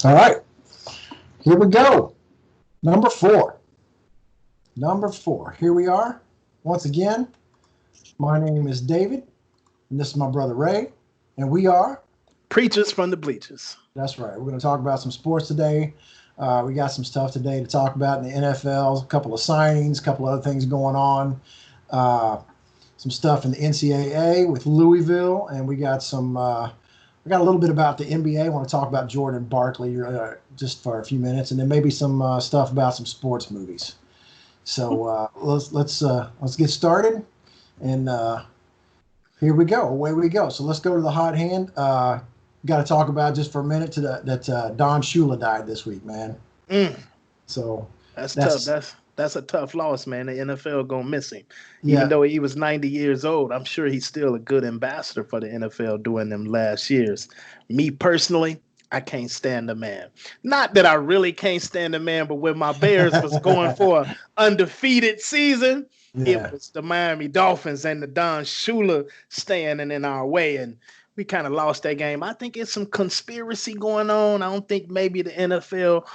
All right, here we go. Number four. Number four. Here we are. Once again, my name is David, and this is my brother Ray, and we are. Preachers from the bleachers. That's right. We're going to talk about some sports today. We got some stuff today to talk about in the NFL, a couple of signings, a couple other things going on. Some stuff in the NCAA with Louisville, and we got we got a little bit about the NBA. I want to talk about Jordan and Barkley just for a few minutes, and then maybe some stuff about some sports movies. So let's get started, and here we go. Away we go. So let's go to the hot hand. Got to talk about just for a minute that Don Shula died this week, man. So that's tough. That's a tough loss, man. The NFL gonna miss him. Even though he was 90 years old, I'm sure he's still a good ambassador for the NFL during them last years. Me personally, I can't stand the man. Not that I really can't stand the man, but when my Bears was going for an undefeated season, it was the Miami Dolphins and the Don Shula standing in our way, and we kind of lost that game. I think it's some conspiracy going on. I don't think maybe the NFL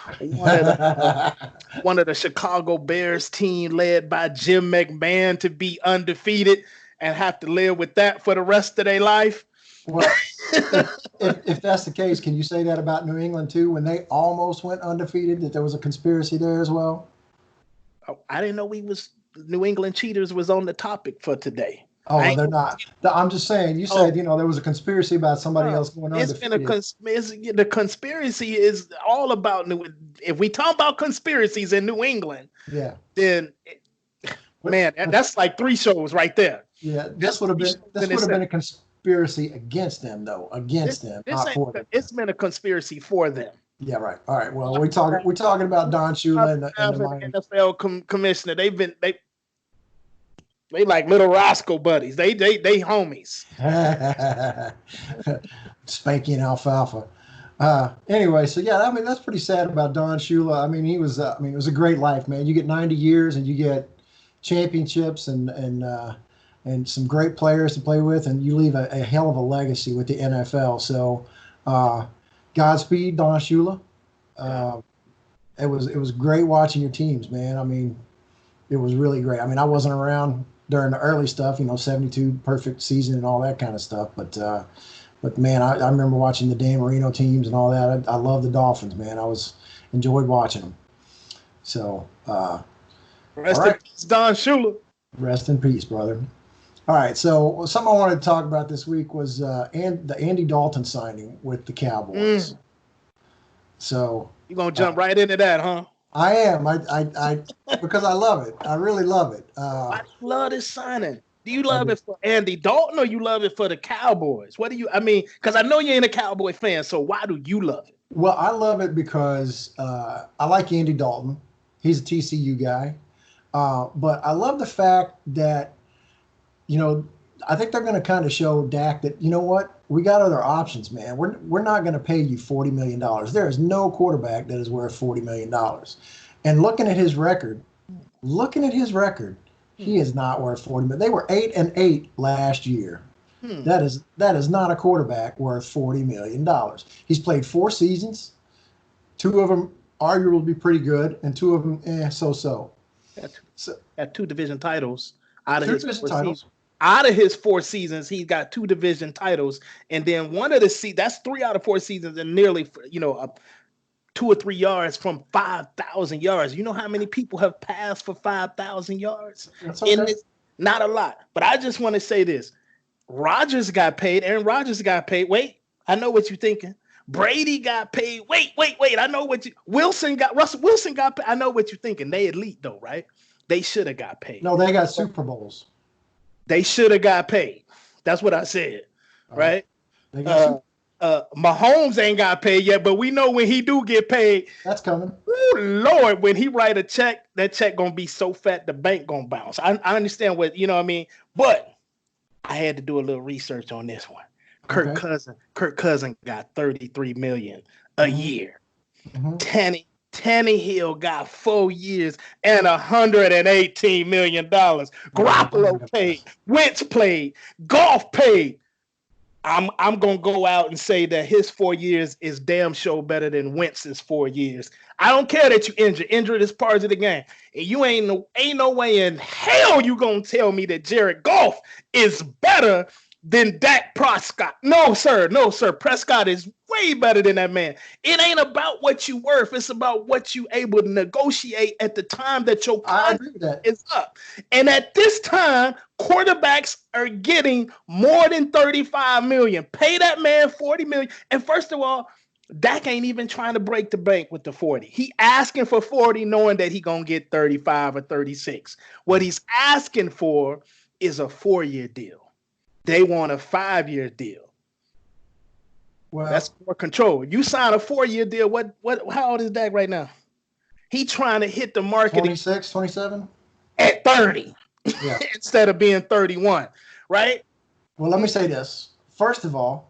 one of the Chicago Bears team led by Jim McMahon to be undefeated and have to live with that for the rest of their life. Well, if that's the case, can you say that about New England too? When they almost went undefeated, that there was a conspiracy there as well? Oh, I didn't know New England cheaters was on the topic for today. Oh, they're not. I'm just saying. You said there was a conspiracy about somebody else going on. It's been the conspiracy is all about if we talk about conspiracies in New England, then man, that's like 3 shows right there. Yeah, this would have been a conspiracy against them, though. Against them, not for them. It's been a conspiracy for them. Yeah, right. All right. Well, we're talking about Don Shula and the NFL commissioner. They like little rascal buddies. They homies. Spanky and Alfalfa. Anyway, so that's pretty sad about Don Shula. I mean, it was a great life, man. You get 90 years and you get championships and some great players to play with, and you leave a hell of a legacy with the NFL. So, Godspeed, Don Shula. It was great watching your teams, man. I mean, it was really great. I mean, I wasn't around during the early stuff, 72 perfect season and all that kind of stuff. But man, I remember watching the Dan Marino teams and all that. I love the Dolphins, man. Enjoyed watching them. So, rest in peace, Don Shula. Rest in peace, brother. All right. So something I wanted to talk about this week was the Andy Dalton signing with the Cowboys. So you're gonna jump right into that, huh? I am. I because I love it. I really love it. I love this signing. Do you love it for Andy Dalton or you love it for the Cowboys? Because I know you ain't a Cowboy fan, so why do you love it? Well, I love it because I like Andy Dalton. He's a TCU guy. But I love the fact that, I think they're going to kind of show Dak that, you know what? We got other options, man. We're not going to pay you $40 million. There is no quarterback that is worth $40 million. And looking at his record, he is not worth $40 million. They were 8-8 last year. That is not a quarterback worth $40 million. He's played 4 seasons. 2 of them arguably pretty good, and 2 of them so. Got 2 division titles out of his 4 seasons. Out of his 4 seasons, he's got 2 division titles, and then one of that's 3 out of 4 seasons, and nearly 2 or 3 yards from 5,000 yards. You know how many people have passed for 5,000 yards? Okay. Not a lot. But I just want to say this: Rodgers got paid. Aaron Rodgers got paid. Wait, I know what you're thinking. Brady got paid. Wait. I know what Russell Wilson got paid. I know what you're thinking. They elite though, right? They should have got paid. No, they got Super Bowls. They should have got paid. That's what I said, right? Mahomes ain't got paid yet, but we know when he do get paid, that's coming. Oh Lord, when he write a check, that check gonna be so fat the bank gonna bounce. I understand what you know what I mean, but I had to do a little research on this one. Kirk Cousins got $33 million a year. Tannehill got 4 years and $118 million. Garoppolo paid. Wentz paid. Goff paid. I'm gonna go out and say that his 4 years is damn sure better than Wentz's 4 years. I don't care that you injured. Injured is part of the game. And you ain't no way in hell you gonna tell me that Jared Goff is better than Dak Prescott. No, sir. No, sir. Prescott is way better than that man. It ain't about what you worth. It's about what you able to negotiate at the time that your contract is up. And at this time, quarterbacks are getting more than 35 million. Pay that man 40 million. And first of all, Dak ain't even trying to break the bank with the 40. He asking for 40, knowing that he gonna get 35 or 36. What he's asking for is a 4-year deal. They want a 5-year deal. Well, that's more control. You sign a 4-year deal. How old is Dak right now? He trying to hit the market 26, 27 at 30 instead of being 31, right? Well, let me say this. First of all,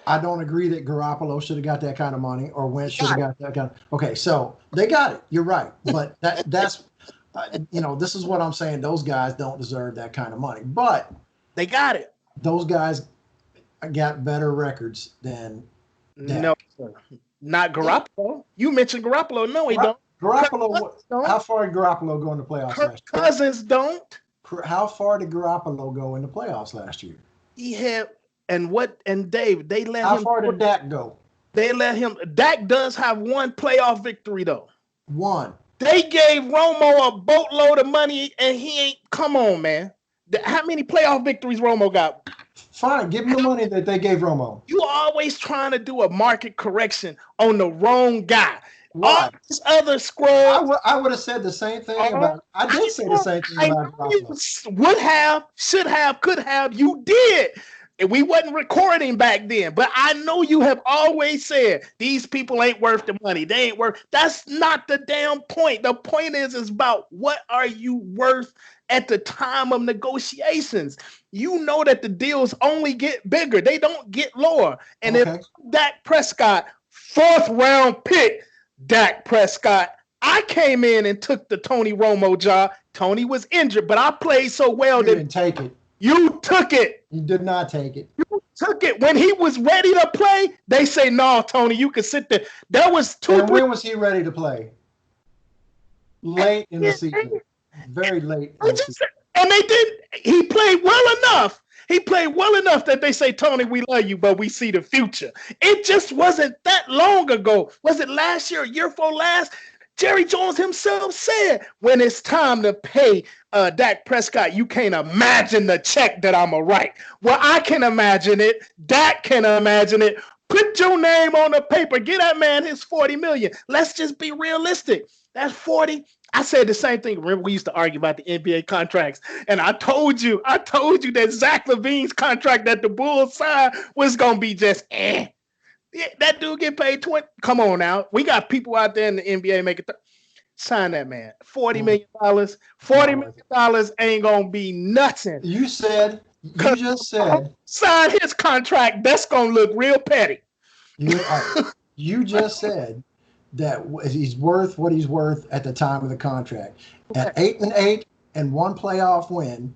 I don't agree that Garoppolo should have got that kind of money or Wentz should have got that kind of. Okay, so they got it. You're right, but that's this is what I'm saying. Those guys don't deserve that kind of money, but they got it. Those guys got better records than Dak. No, sir. Not Garoppolo. You mentioned Garoppolo. No, he don't. Garoppolo. How far did Garoppolo go in the playoffs last year? Cousins don't. How far did Garoppolo go in the playoffs last year? He had and Dave, they let him. How far did Dak go? They let him. Dak does have one playoff victory though. One. They gave Romo a boatload of money, and he ain't. Come on, man. How many playoff victories Romo got? Fine, give him the money that they gave Romo. You always trying to do a market correction on the wrong guy. Why? All these other scrolls. I would have said the same thing about. I did say the same thing about Romo. You would have, should have, could have. You did. And we wasn't recording back then, but I know you have always said these people ain't worth the money. They ain't worth. That's not the damn point. The point is about what are you worth at the time of negotiations. You know that the deals only get bigger. They don't get lower. And if Dak Prescott, 4th round pick, Dak Prescott, I came in and took the Tony Romo job. Tony was injured, but I played so well that didn't take it. You took it. You did not take it. You took it. When he was ready to play, they say, no, Tony, you can sit there. There was when was he ready to play? Late in the season. Very late in the season. And they did. He played well enough. He played well enough that they say, Tony, we love you, but we see the future. It just wasn't that long ago. Was it last year, year before last? Jerry Jones himself said, when it's time to pay Dak Prescott, you can't imagine the check that I'm going to write. Well, I can imagine it. Dak can imagine it. Put your name on the paper. Get that man his $40 million. Let's just be realistic. That's 40. I said the same thing. Remember, we used to argue about the NBA contracts. And I told you that Zach LaVine's contract that the Bulls signed was going to be just Yeah, that dude get paid 20. Come on now. We got people out there in the NBA making sign that man. $40 million. $40 million ain't gonna be nothing. You just said sign his contract. That's gonna look real petty. You just said that he's worth what he's worth at the time of the contract. At 8-8 and one playoff win,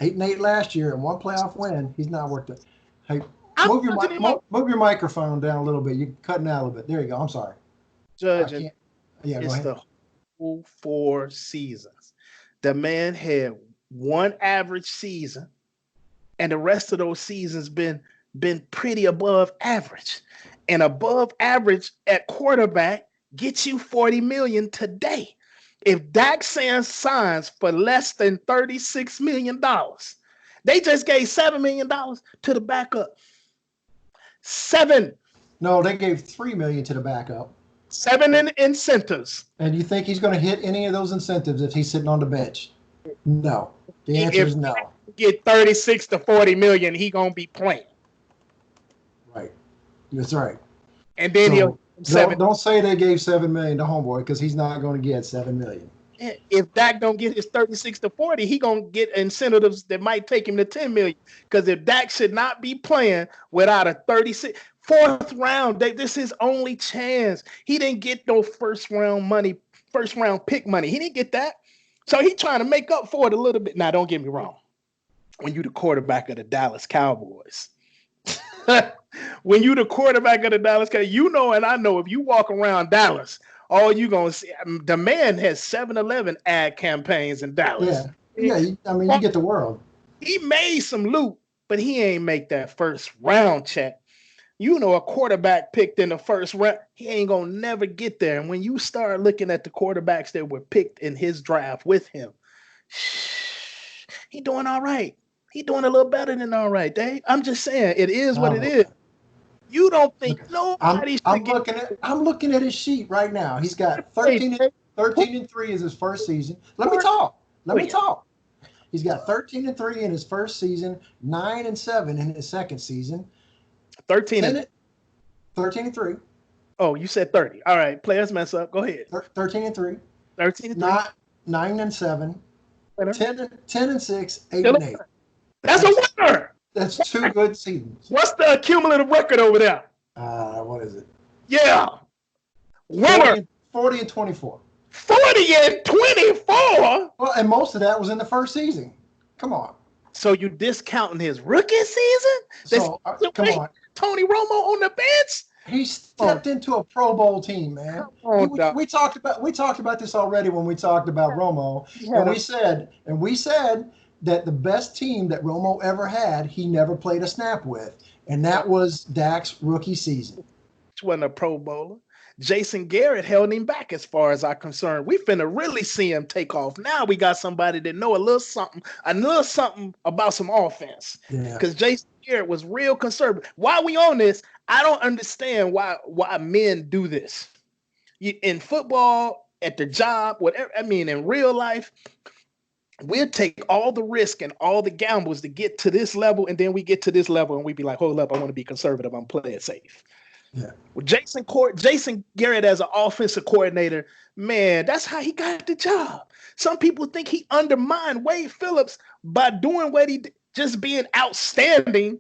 8-8 last year and one playoff win, he's not worth it. Hey, move your microphone down a little bit. You're cutting out a little bit. There you go. I'm sorry. Judging. Yeah, go ahead. The whole 4 seasons. The man had one average season, and the rest of those seasons been pretty above average. And above average at quarterback gets you $40 million today. If Dak signs for less than $36 million, they just gave $7 million to the backup. 7. No, they gave $3 million to the backup. 7 in incentives. And you think he's going to hit any of those incentives if he's sitting on the bench? No. The answer is no. Get 36 to 40 million, he gonna be playing. Right. That's right. And then don't say they gave $7 million to homeboy because he's not going to get $7 million. If Dak don't get his 36 to 40, he gonna get incentives that might take him to 10 million. Because if Dak should not be playing without a 36 4th round, this is his only chance. He didn't get no first round pick money. He didn't get that. So he trying to make up for it a little bit. Now, don't get me wrong. When you the quarterback of the Dallas Cowboys, when you the quarterback of the Dallas Cowboys, you know, and I know if you walk around Dallas, all you gonna see, the man has 7-Eleven ad campaigns in Dallas. Yeah. I mean, you get the world. He made some loot, but he ain't make that first round check. You know, a quarterback picked in the first round, he ain't gonna never get there. And when you start looking at the quarterbacks that were picked in his draft with him, he doing all right. He doing a little better than all right, Dave. I'm just saying, it is what it is. You don't think nobody's I'm looking at his sheet right now. He's got 13 and 3 is his first season. Let me talk. He's got 13 and 3 in his first season, 9 and 7 in his second season. 13 and 3. Oh, you said 30. All right, players mess up. Go ahead. 13 and 3. 13 and 3. 9 and 7. 10 and 6, 8 Still and 8. That's a winner. That's 2 good seasons. What's the cumulative record over there? What is it? Yeah. Winner. 40 and 24. 40 and 24? Well, and most of that was in the first season. Come on. So you discounting his rookie season? Come on. Tony Romo on the bench? He stepped into a Pro Bowl team, man. We talked about this already when we talked about Romo, and we said that the best team that Romo ever had, he never played a snap with, and that was Dak's rookie season. Which wasn't a Pro Bowler. Jason Garrett held him back as far as I'm concerned. We finna really see him take off. Now we got somebody that know a little something about some offense. Because Jason Garrett was real conservative. While we on this, I don't understand why men do this. In football, at their job, whatever, I mean, in real life, we'll take all the risk and all the gambles to get to this level, and then we get to this level and we be like, hold up, I want to be conservative. I'm playing safe. Yeah. With Jason Garrett as an offensive coordinator, man, that's how he got the job. Some people think he undermined Wade Phillips by doing what he did, just being outstanding.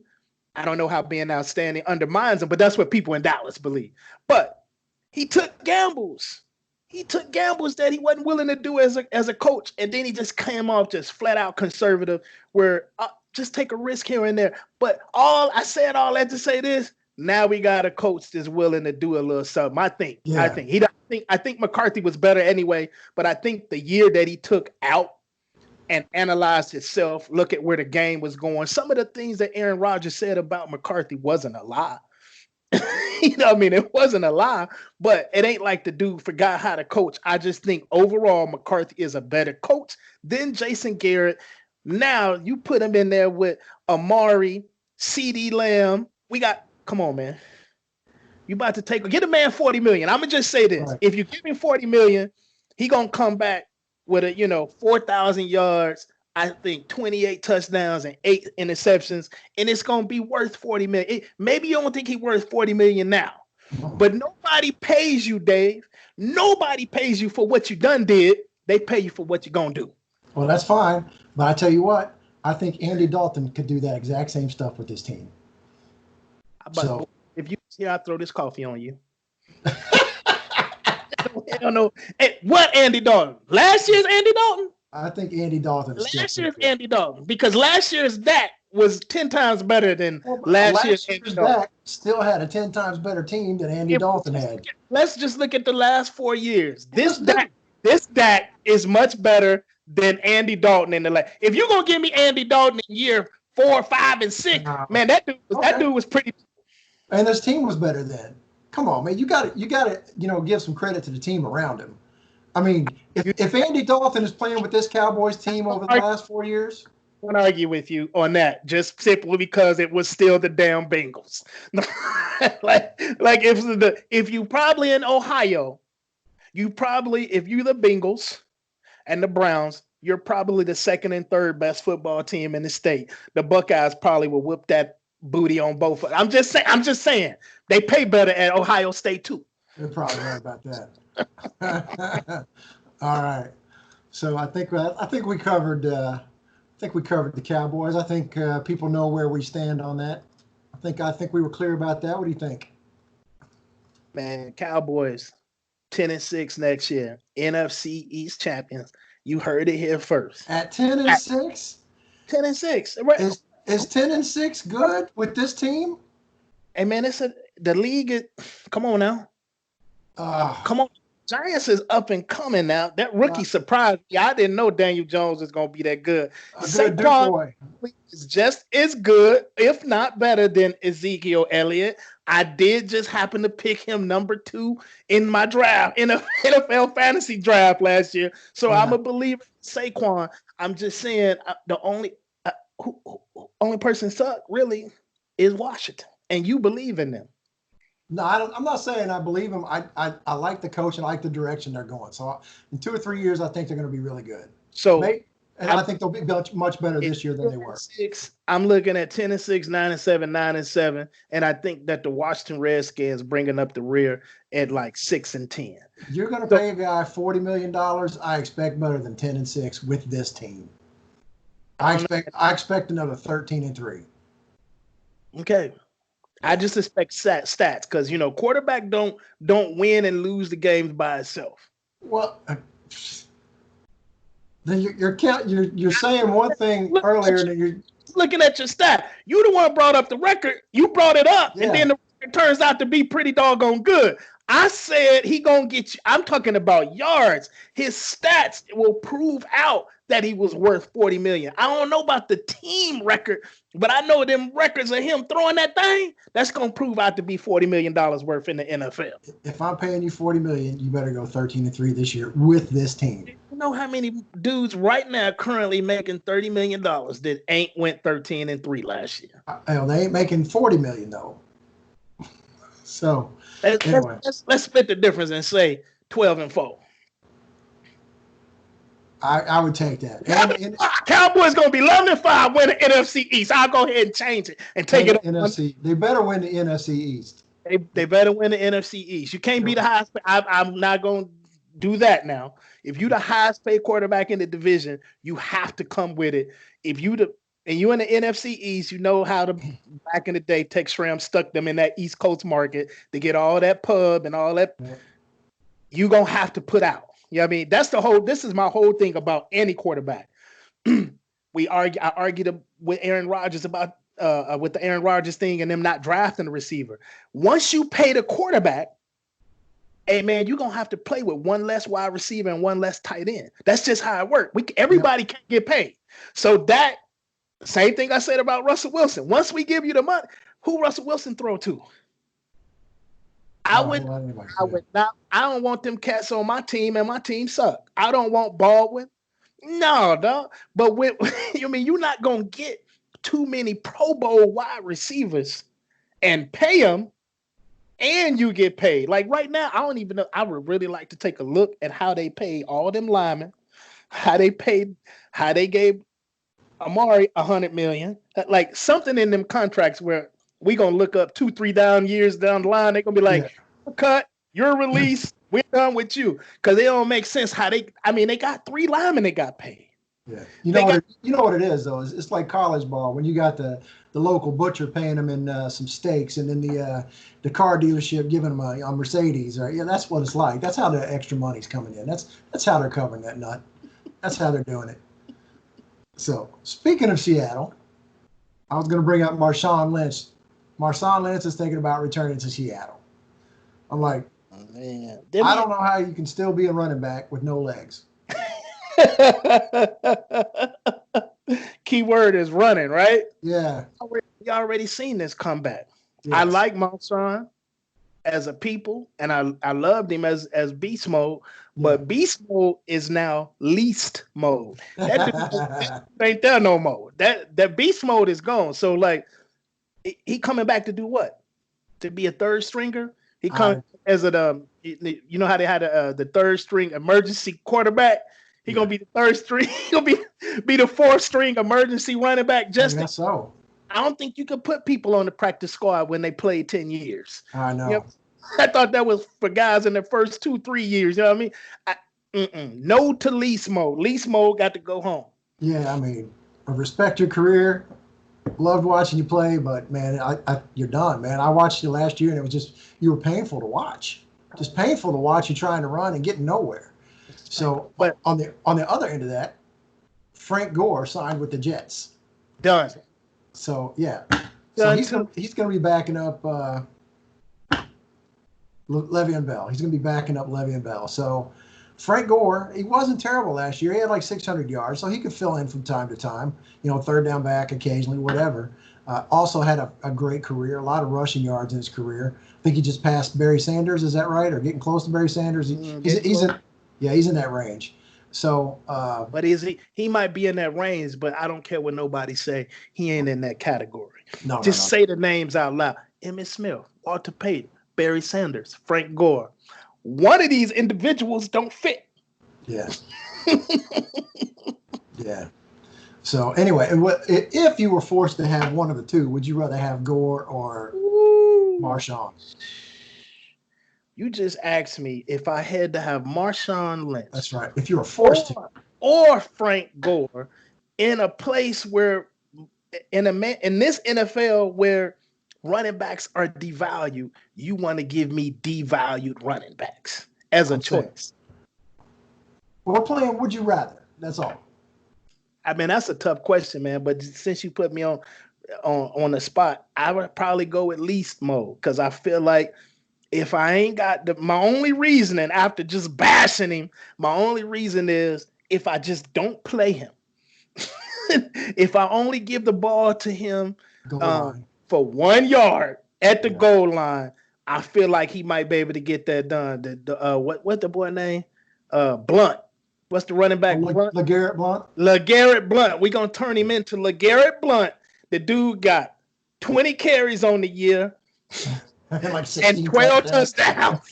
I don't know how being outstanding undermines him, but that's what people in Dallas believe. But he took gambles. He took gambles that he wasn't willing to do as a coach, and then he just came off just flat out conservative, where just take a risk here and there. But I said all that to say this. Now we got a coach that's willing to do a little something. I think McCarthy was better anyway, but I think the year that he took out and analyzed himself, look at where the game was going. Some of the things that Aaron Rodgers said about McCarthy wasn't a lie. You know what I mean? It wasn't a lie, but it ain't like the dude forgot how to coach. I just think overall McCarthy is a better coach than Jason Garrett. Now you put him in there with Amari, CeeDee Lamb. Come on, man. You about to get a man $40 million. I'm gonna just say this: right. If you give him $40 million, he gonna come back with 4,000 yards. I think 28 touchdowns and 8 interceptions, and it's gonna be worth $40 million. Maybe you don't think he's worth $40 million now, but nobody pays you, Dave. Nobody pays you for what you done did. They pay you for what you're gonna do. Well, that's fine, but I tell you what, I think Andy Dalton could do that exact same stuff with this team. But if you here, I throw this coffee on you. I don't know. What Andy Dalton? Last year's Andy Dalton? I think Andy Dalton. Last year's Andy Dalton, because last year's Dak was 10 times better than last year's Andy Dalton. Dak still had a 10 times better team than Andy Dalton had. Let's just look at the last 4 years. This Dak is much better than Andy Dalton in the last. If you're gonna give me Andy Dalton in year 4, 5, and 6, man, that dude was pretty. And this team was better then. Come on, man. You got to give some credit to the team around him. I mean, if Andy Dalton is playing with this Cowboys team over the last 4 years, I won't argue with you on that, just simply because it was still the damn Bengals. like if you probably in Ohio, if you're the Bengals and the Browns, you're probably the second and third best football team in the state. The Buckeyes probably will whip that booty on both. I'm just saying they pay better at Ohio State too. You're probably right about that. All right. So I think we covered the Cowboys. I think people know where we stand on that. I think we were clear about that. What do you think? Man, Cowboys 10-6 next year. NFC East champions. You heard it here first. At 10-6? 10-6. Right. Is 10-6 good with this team? Hey man, the league. Come on now. Come on. Giants is up and coming now. That rookie surprised me. I didn't know Daniel Jones is going to be that good. Saquon is just as good, if not better, than Ezekiel Elliott. I did just happen to pick him number 2 in my draft, in a NFL fantasy draft last year. So I'm a believer in Saquon. I'm just saying the only person suck really is Washington, and you believe in them. No, I'm not saying I believe them. I like the coach and I like the direction they're going. So in 2 or 3 years, I think they're going to be really good. So, I think they'll be much better this year than they were. I'm looking at 10-6, 9-7, 9-7, and I think that the Washington Redskins bringing up the rear at like 6-10. You're going to pay a guy $40 million. I expect better than 10-6 with this team. I expect another 13-3. Okay. I just expect stats because quarterback don't win and lose the games by itself. Well, then you're saying one thing earlier, and you're looking at your stat. You the one brought up the record. You brought it up, and then the record turns out to be pretty doggone good. I said he gonna get you. I'm talking about yards. His stats will prove out that he was worth $40 million. I don't know about the team record, but I know them records of him throwing that thing. That's gonna prove out to be $40 million worth in the NFL. If I'm paying you $40 million, you better go 13-3 this year with this team. You know how many dudes right now currently making $30 million that ain't went 13-3 last year? They ain't making $40 million though. So anyway. Let's split the difference and say 12-4. I would take that. Cowboys gonna be 11-5 win the NFC East. I'll go ahead and change it and take it. NFC. They better win the NFC East. They better win the NFC East. You can't be the highest. I'm not gonna do that now. If you the highest paid quarterback in the division, you have to come with it. If you and you in the NFC East, you know how to back in the day, Tex Schramm stuck them in that East Coast market to get all that pub and all that. You gonna have to put out. You know what I mean? This is my whole thing about any quarterback. I argued with Aaron Rodgers about with the Aaron Rodgers thing and them not drafting the receiver. Once you pay the quarterback, hey man, you're gonna have to play with one less wide receiver and one less tight end. That's just how it works. Everybody can't get paid. So that same thing I said about Russell Wilson. Once we give you the money, who Russell Wilson throw to? I would not. I don't want them cats on my team, and my team suck. I don't want Baldwin. No, dog. But you're not gonna get too many Pro Bowl wide receivers and pay them, and you get paid. Like right now, I don't even know. I would really like to take a look at how they paid all them linemen, how they gave Amari $100 million, like something in them contracts where we gonna look up 2-3 down years down the line. They're gonna be like, cut, you're released, we're done with you, because they don't make sense how they got 3 linemen that got paid. Yeah, you know what it is though. It's like college ball when you got the local butcher paying them in some steaks, and then the car dealership giving them a Mercedes. Right? Yeah, that's what it's like. That's how the extra money's coming in. That's how they're covering that nut. That's how they're doing it. So speaking of Seattle, I was going to bring up Marshawn Lynch. Marshawn Lynch is thinking about returning to Seattle. I'm like, man, I don't know how you can still be a running back with no legs. Key word is running, right? Yeah. We already seen this comeback. Yes. I like Marshawn as a people, and I loved him as beast mode, but beast mode is now least mode. That ain't there no more. That beast mode is gone. So like, he coming back to do what? To be a third stringer? He comes as you know how they had the third string emergency quarterback. He gonna be the third string. He'll be the 4th string emergency running back. I don't think you could put people on the practice squad when they played 10 years. I know. You know, I thought that was for guys in their first 2-3 years. You know what I mean? No to least mode. Least mode got to go home. Yeah, I mean, I respect your career. Loved watching you play, but man, you're done, man. I watched you last year, and it was just, you were painful to watch. Just painful to watch you trying to run and getting nowhere. So, but on the other end of that, Frank Gore signed with the Jets. Done. So yeah, So he's gonna be backing up Le'Veon Bell. He's gonna be backing up Le'Veon Bell. So Frank Gore, he wasn't terrible last year. He had like 600 yards, so he could fill in from time to time. Third down back occasionally, whatever. Also had a great career, a lot of rushing yards in his career. I think he just passed Barry Sanders. Is that right? Or getting close to Barry Sanders? He's in that range. So, but he might be in that range, but I don't care what nobody say. He ain't in that category. No. Say the names out loud. Emmitt Smith, Walter Payton, Barry Sanders, Frank Gore. One of these individuals don't fit. Yeah. Yeah. So anyway, if you were forced to have one of the two, would you rather have Gore or Marshawn? You just asked me if I had to have Marshawn Lynch. That's right. If you were forced to. Or Frank Gore in a place where, in this NFL where running backs are devalued, you want to give me devalued running backs as a choice. Well, we're playing would you rather. That's all. I mean, that's a tough question, man. But since you put me on the spot, I would probably go with least mode because I feel like if I ain't got my only reasoning after just bashing him, my only reason is if I just don't play him. If I only give the ball to him for 1 yard at the goal line, I feel like he might be able to get that done. What the boy name? Blunt. What's the running back? LeGarrette Blunt. LeGarrette Blunt. We're going to turn him into LeGarrette Blunt. The dude got 20 carries on the year and 12 touchdowns.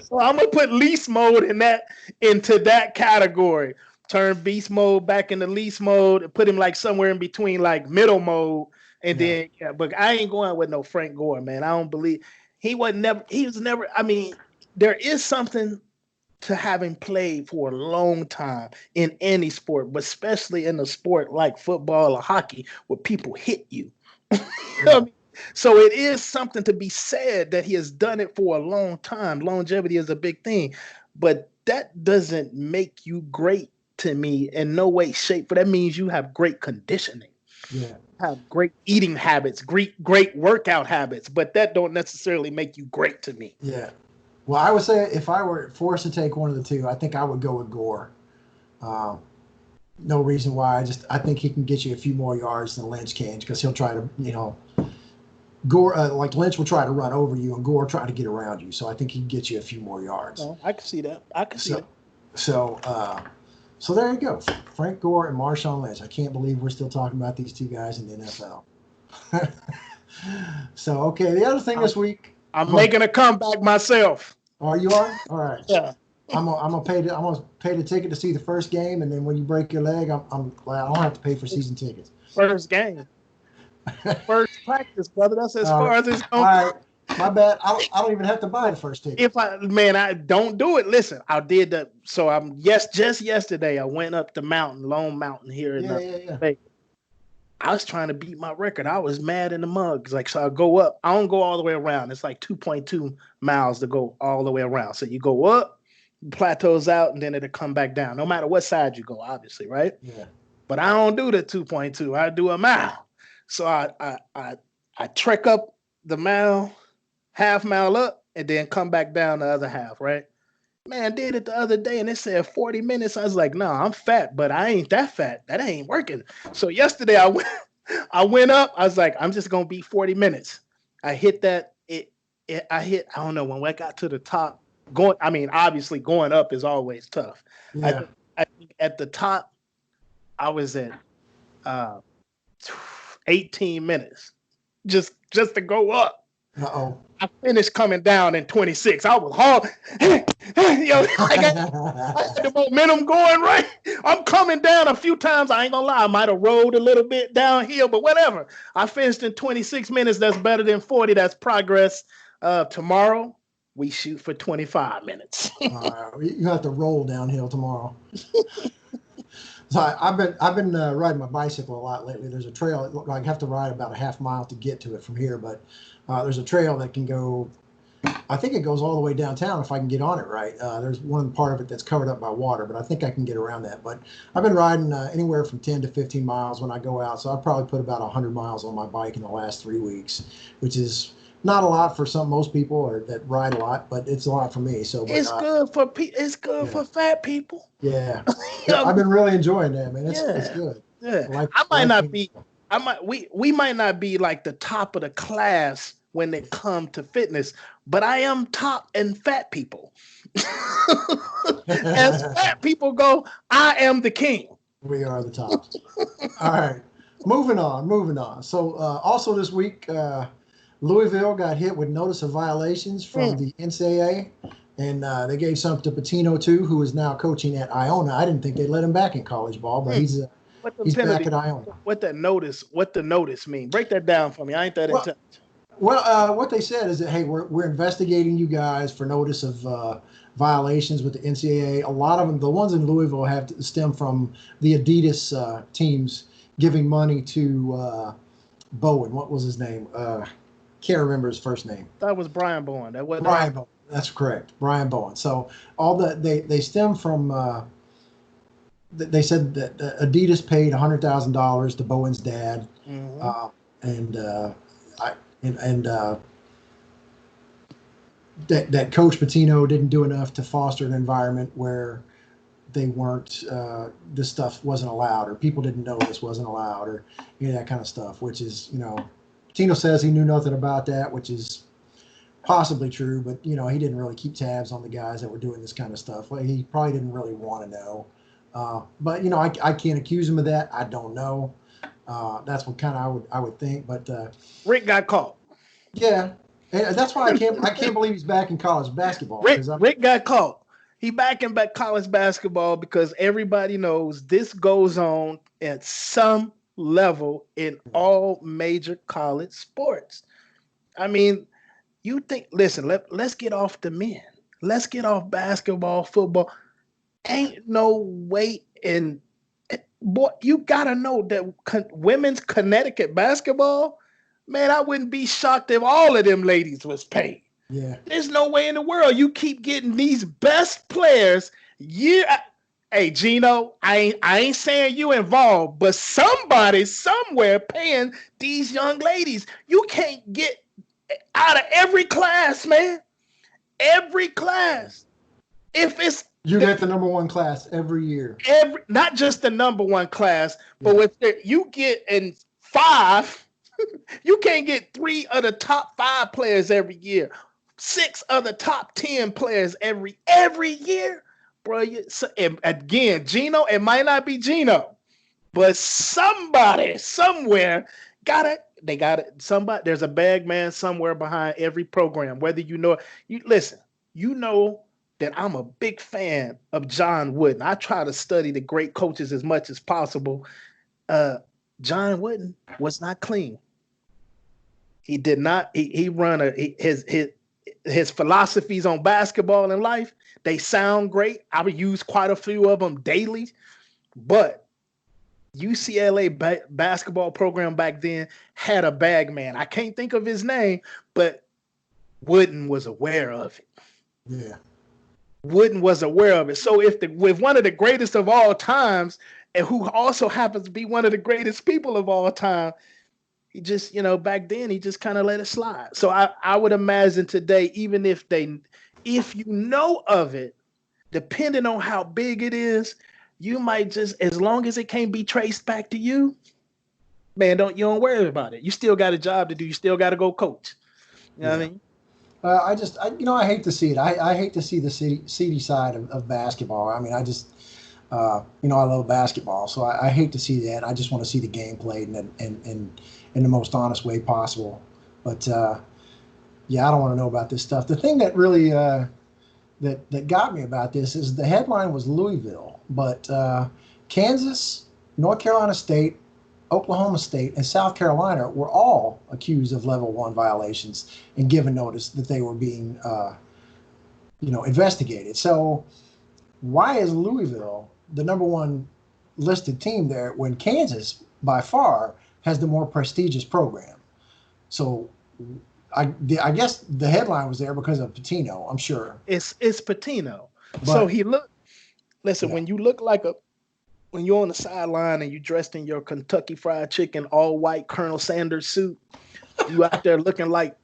So I'm going to put least mode into that category. Turn beast mode back into least mode and put him like somewhere in between like middle mode. And then, but I ain't going with no Frank Gore, man. I don't believe he was never, I mean, there is something to having played for a long time in any sport, but especially in a sport like football or hockey where people hit you. I mean, so it is something to be said that he has done it for a long time. Longevity is a big thing, but that doesn't make you great to me in no way, shape. But that means you have great conditioning. Yeah. Have great eating habits, great workout habits, but that don't necessarily make you great to me. Yeah. Well, I would say if I were forced to take one of the two, I think I would go with Gore. No reason why. I think he can get you a few more yards than Lynch can because he'll try to, Gore, like Lynch will try to run over you and Gore try to get around you. So I think he can get you a few more yards. Oh, I can see that. So there you go. Frank Gore and Marshawn Lynch. I can't believe we're still talking about these two guys in the NFL. So, okay, the other thing this week. I'm making a comeback myself. Oh, you are? All right. Yeah. I'm gonna pay the ticket to see the first game, and then when you break your leg, I'm glad I don't have to pay for season tickets. First game. First practice, brother. That's as far as it's going. All right. My bad. I don't even have to buy the first ticket. I don't do it. Listen, I did that. So just yesterday I went up the mountain, Lone Mountain here in Vegas. I was trying to beat my record. I was mad in the mug. So I go up. I don't go all the way around. It's like 2.2 miles to go all the way around. So you go up, plateaus out, and then it'll come back down. No matter what side you go, obviously, right? Yeah. But I don't do the 2.2. I do a mile. So I trek up the mile, half mile up, and then come back down the other half, right? Man, did it the other day, and it said 40 minutes. I was like, no, I'm fat, but I ain't that fat. That ain't working. So yesterday I went up. I was like, I'm just going to be 40 minutes. I hit that. I don't know, when I got to the top, obviously going up is always tough. Yeah. I think at the top, I was at 18 minutes just to go up. Uh-oh. I finished coming down in 26. I was hard. I got the momentum going right. I'm coming down a few times. I ain't gonna lie. I might have rolled a little bit downhill, but whatever. I finished in 26 minutes. That's better than 40. That's progress. Tomorrow, we shoot for 25 minutes. You have to roll downhill tomorrow. So I've been riding my bicycle a lot lately. There's a trail. I have to ride about a half mile to get to it from here, but there's a trail that can go I think it goes all the way downtown if I can get on it right. There's one part of it that's covered up by water, but I think I can get around that. But I've been riding anywhere from 10 to 15 miles when I go out. So I've probably put about 100 miles on my bike in the last 3 weeks, which is not a lot for most people or that ride a lot, but it's a lot for me. So, but, it's good for it's good for fat people. Yeah, yeah, I've been really enjoying that, man. It's good. Yeah, I might not be. We might not be like the top of the class when it comes to fitness, but I am top in fat people. As fat people go, I am the king. We are the top. All right, moving on. So also this week, Louisville got hit with notice of violations from the NCAA, and they gave some to Pitino too, who is now coaching at Iona. I didn't think they'd let him back in college ball, but he's back at Iona. What the notice mean? Break that down for me. I ain't that in touch. Well, what they said is that, hey, we're investigating you guys for notice of violations with the NCAA. A lot of them, the ones in Louisville, have to stem from the Adidas teams giving money to Bowen. What was his name? Can't remember his first name. That was Brian Bowen. That wasn't Brian Bowen. That's correct, Brian Bowen. So all they stem from. They said that Adidas paid $100,000 to Bowen's dad, that Coach Pitino didn't do enough to foster an environment where they weren't this stuff wasn't allowed, or people didn't know this wasn't allowed, or that kind of stuff. Which is, Pitino says he knew nothing about that, which is possibly true, but he didn't really keep tabs on the guys that were doing this kind of stuff. Well, he probably didn't really want to know. But I can't accuse him of that. I don't know. That's what kind of I would think. But Rick got caught. Yeah, and that's why I can't believe he's back in college basketball. Rick got caught. He back in college basketball because everybody knows this goes on at some level in all major college sports. I mean, you think? Listen, let's get off the men. Let's get off basketball, football. Ain't no way in. Boy, you gotta know that women's Connecticut basketball, man, I wouldn't be shocked if all of them ladies was paid. Yeah. There's no way in the world you keep getting these best players. Hey, Gino, I ain't saying you involved, but somebody somewhere paying these young ladies. You can't get out of every class, man. Every class. If it's you get the number one class every year. Not just the number one class, but with you get in 5, you can't get 3 of the top 5 players every year, 6 of the top 10 players every year, bro. And again, Gino, it might not be Gino, but somebody somewhere they got it. Somebody, there's a bag man somewhere behind every program. Whether listen, that I'm a big fan of John Wooden. I try to study the great coaches as much as possible. John Wooden was not clean. He did not. He run his philosophies on basketball and life. They sound great. I would use quite a few of them daily. But UCLA basketball program back then had a bag man. I can't think of his name, but Wooden was aware of it. Yeah. Wooden was aware of it. So with one of the greatest of all times, and who also happens to be one of the greatest people of all time, he just, back then he just kind of let it slide. So I would imagine today, even if you know of it, depending on how big it is, you might just, as long as it can't be traced back to you, man, you don't worry about it. You still got a job to do. You still got to go coach. You know what I mean? I hate to see it. I hate to see the seedy side of basketball. I mean, I just, I love basketball, so I hate to see that. I just want to see the game played in the most honest way possible. But I don't want to know about this stuff. The thing that really that got me about this is the headline was Louisville, but Kansas, North Carolina State, Oklahoma State, and South Carolina were all accused of level 1 violations and given notice that they were being, investigated. So why is Louisville the number 1 listed team there when Kansas, by far, has the more prestigious program? So I guess the headline was there because of Pitino. I'm sure it's Pitino. So he looked. Listen, when you look like when you're on the sideline and you dressed in your Kentucky Fried Chicken all white Colonel Sanders suit, you out there looking like,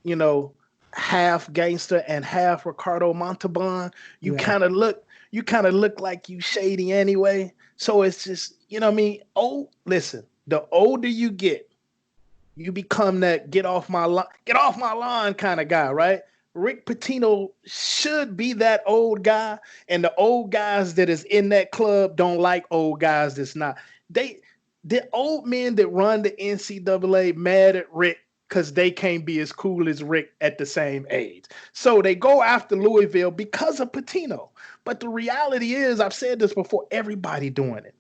half gangster and half Ricardo Montalban. You kind of look like you shady anyway. So it's just, what I mean? Oh, listen, the older you get, you become that get off my lawn kind of guy, right? Rick Pitino should be that old guy, and the old guys that is in that club don't like old guys that's not. The old men that run the NCAA mad at Rick because they can't be as cool as Rick at the same age. So they go after Louisville because of Pitino. But the reality is, I've said this before, everybody doing it.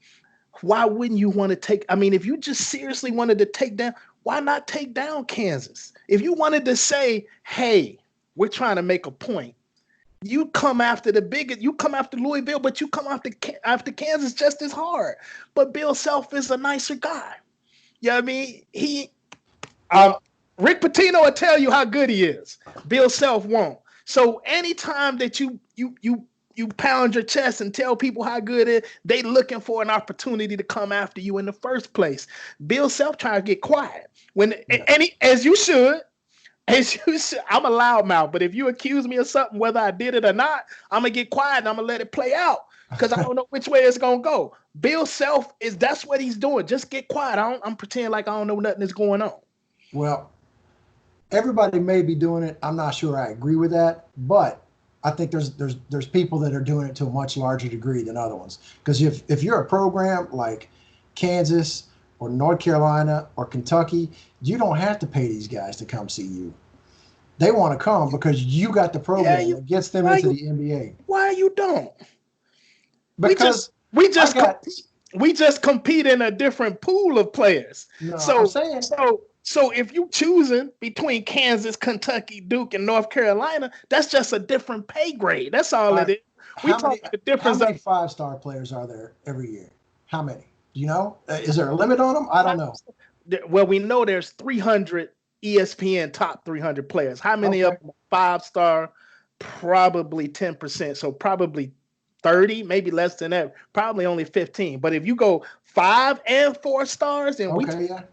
Why wouldn't you want to take? I mean, if you just seriously wanted to take down, why not take down Kansas? If you wanted to say, hey, we're trying to make a point, you come after you come after Louisville, but you come after Kansas just as hard. But Bill Self is a nicer guy. You know what I mean? Rick Pitino will tell you how good he is. Bill Self won't. So anytime that you pound your chest and tell people how good it is, they looking for an opportunity to come after you in the first place. Bill Self trying to get quiet. As you should. I'm a loudmouth, but if you accuse me of something, whether I did it or not, I'm going to get quiet and I'm going to let it play out because I don't know which way it's going to go. Bill Self that's what he's doing. Just get quiet. I'm pretending like I don't know nothing is going on. Well, everybody may be doing it. I'm not sure I agree with that, but I think there's people that are doing it to a much larger degree than other ones. Because if you're a program like Kansas or North Carolina or Kentucky, you don't have to pay these guys to come see you. They want to come because you got the program that gets them into the NBA. Why you don't? Because we just compete in a different pool of players. No, So if you choosing between Kansas, Kentucky, Duke, and North Carolina, that's just a different pay grade. That's all it is. How many 5-star players are there every year? How many? Do you know? Is there a limit on them? I don't know. Well, we know there's 300 ESPN top 300 players. How many of them are 5-star? Probably 10%. So probably 30, maybe less than that. Probably only 15. But if you go 5 and 4 stars, then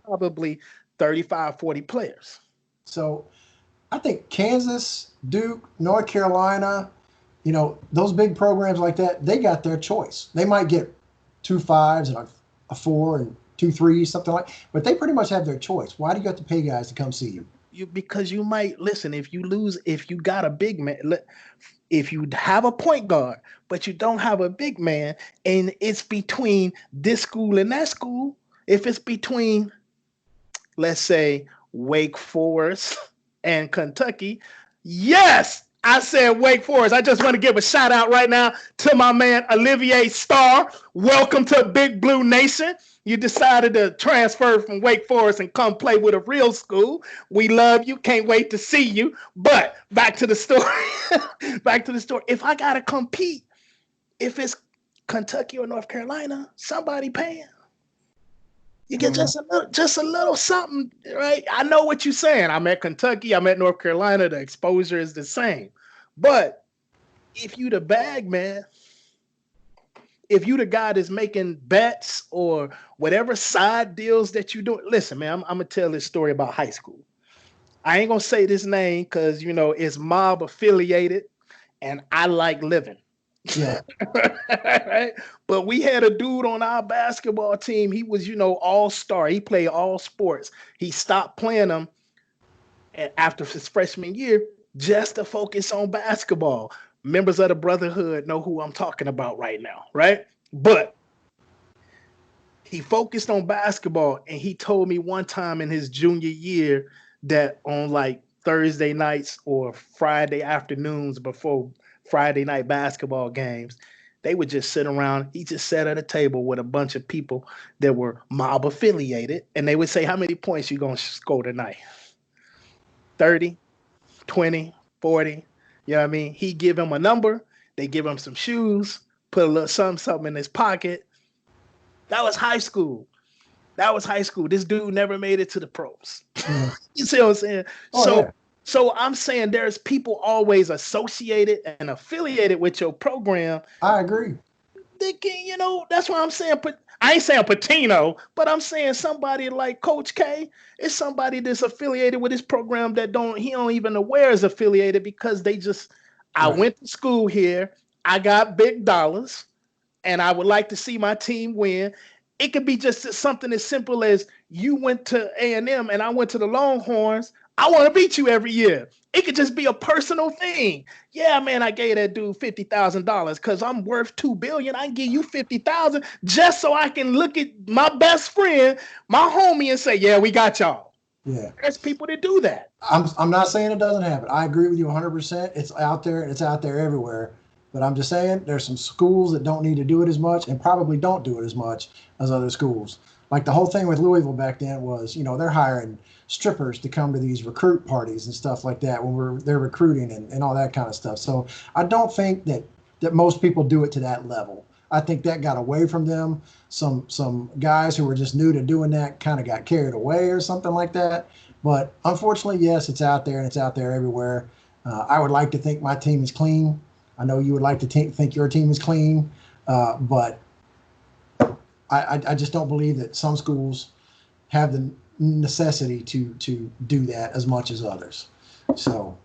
probably 35, 40 players. So I think Kansas, Duke, North Carolina, those big programs like that, they got their choice. They might get 2 5s and a 4 and 2 3s, something like, but they pretty much have their choice. Why do you have to pay guys to come see you? Because you might listen. If you got a big man, if you have a point guard, but you don't have a big man, and it's between this school and that school, if it's between, let's say, Wake Forest and Kentucky, yes, I said Wake Forest. I just want to give a shout out right now to my man Olivier Starr. Welcome to Big Blue Nation. You decided to transfer from Wake Forest and come play with a real school. We love you. Can't wait to see you. But back to the story. If I got to compete, if it's Kentucky or North Carolina, somebody paying. You get just a little something, right? I know what you're saying. I'm at Kentucky. I'm at North Carolina. The exposure is the same. But if you the bag man, if you the guy that's making bets or whatever side deals that you do, listen, man, I'm gonna tell this story about high school. I ain't gonna say this name because it's mob affiliated, and I like living. Yeah. Right? But we had a dude on our basketball team. He was, all-star. He played all sports. He stopped playing them after his freshman year just to focus on basketball. Members of the Brotherhood know who I'm talking about right now, right? But he focused on basketball, and he told me one time in his junior year that on like Thursday nights or Friday afternoons before Friday night basketball games, they would just sit around. He just sat at a table with a bunch of people that were mob affiliated, and they would say, how many points you going to score tonight? 30, 20, 40. You know what I mean? He give him a number. They give him some shoes, put a little something in his pocket. That was high school. This dude never made it to the pros. You see what I'm saying? So I'm saying there's people always associated and affiliated with your program. I agree. They can, that's what I'm saying. But I ain't saying Patino, but I'm saying somebody like Coach K is somebody that's affiliated with his program that he don't even aware is affiliated because I went to school here. I got big dollars and I would like to see my team win. It could be just something as simple as you went to A&M and I went to the Longhorns. I want to beat you every year. It could just be a personal thing. Yeah, man, I gave that dude $50,000 because I'm worth $2 billion. I can give you $50,000 just so I can look at my best friend, my homie, and say, yeah, we got y'all. Yeah, there's people that do that. I'm not saying it doesn't happen. I agree with you 100%. It's out there. It's out there everywhere. But I'm just saying there's some schools that don't need to do it as much and probably don't do it as much as other schools. Like the whole thing with Louisville back then was, they're hiring strippers to come to these recruit parties and stuff like that when they're recruiting and all that kind of stuff. So I don't think that most people do it to that level. I think that got away from them. Some guys who were just new to doing that kind of got carried away or something like that. But unfortunately, yes, it's out there and it's out there everywhere. I would like to think my team is clean. I know you would like to think your team is clean, but I just don't believe that some schools have the necessity to do that as much as others. So,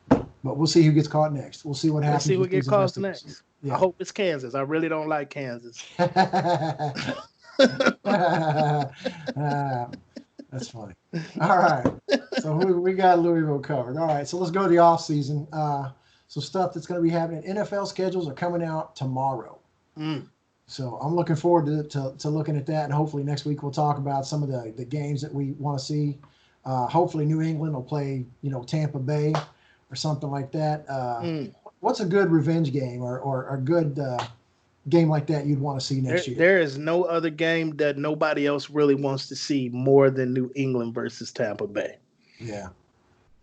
but we'll see who gets caught next. We'll see what happens. We'll see who gets caught next. Yeah. I hope it's Kansas. I really don't like Kansas. That's funny. All right. So we got Louisville covered. All right. So let's go to the off season. So stuff that's going to be happening. NFL schedules are coming out tomorrow. So I'm looking forward to looking at that. And hopefully next week we'll talk about some of the games that we want to see. Hopefully New England will play, Tampa Bay or something like that. What's a good revenge game or a good game like that you'd want to see next year? There is no other game that nobody else really wants to see more than New England versus Tampa Bay. Yeah.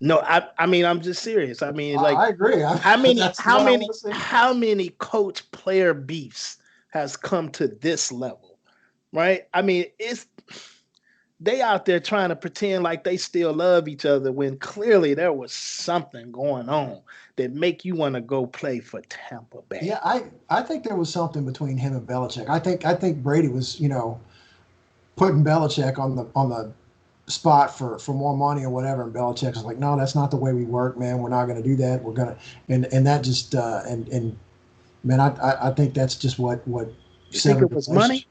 No, I mean, I'm just serious. I mean, like, I agree. how many coach player beefs has come to this level, right? I mean, they out there trying to pretend like they still love each other when clearly there was something going on that make you want to go play for Tampa Bay. Yeah, I think there was something between him and Belichick. I think Brady was, putting Belichick on the spot for more money or whatever, and Belichick was like, no, that's not the way we work, man. We're not going to do that. We're going to, and that just and man, I think that's just what you think it was money?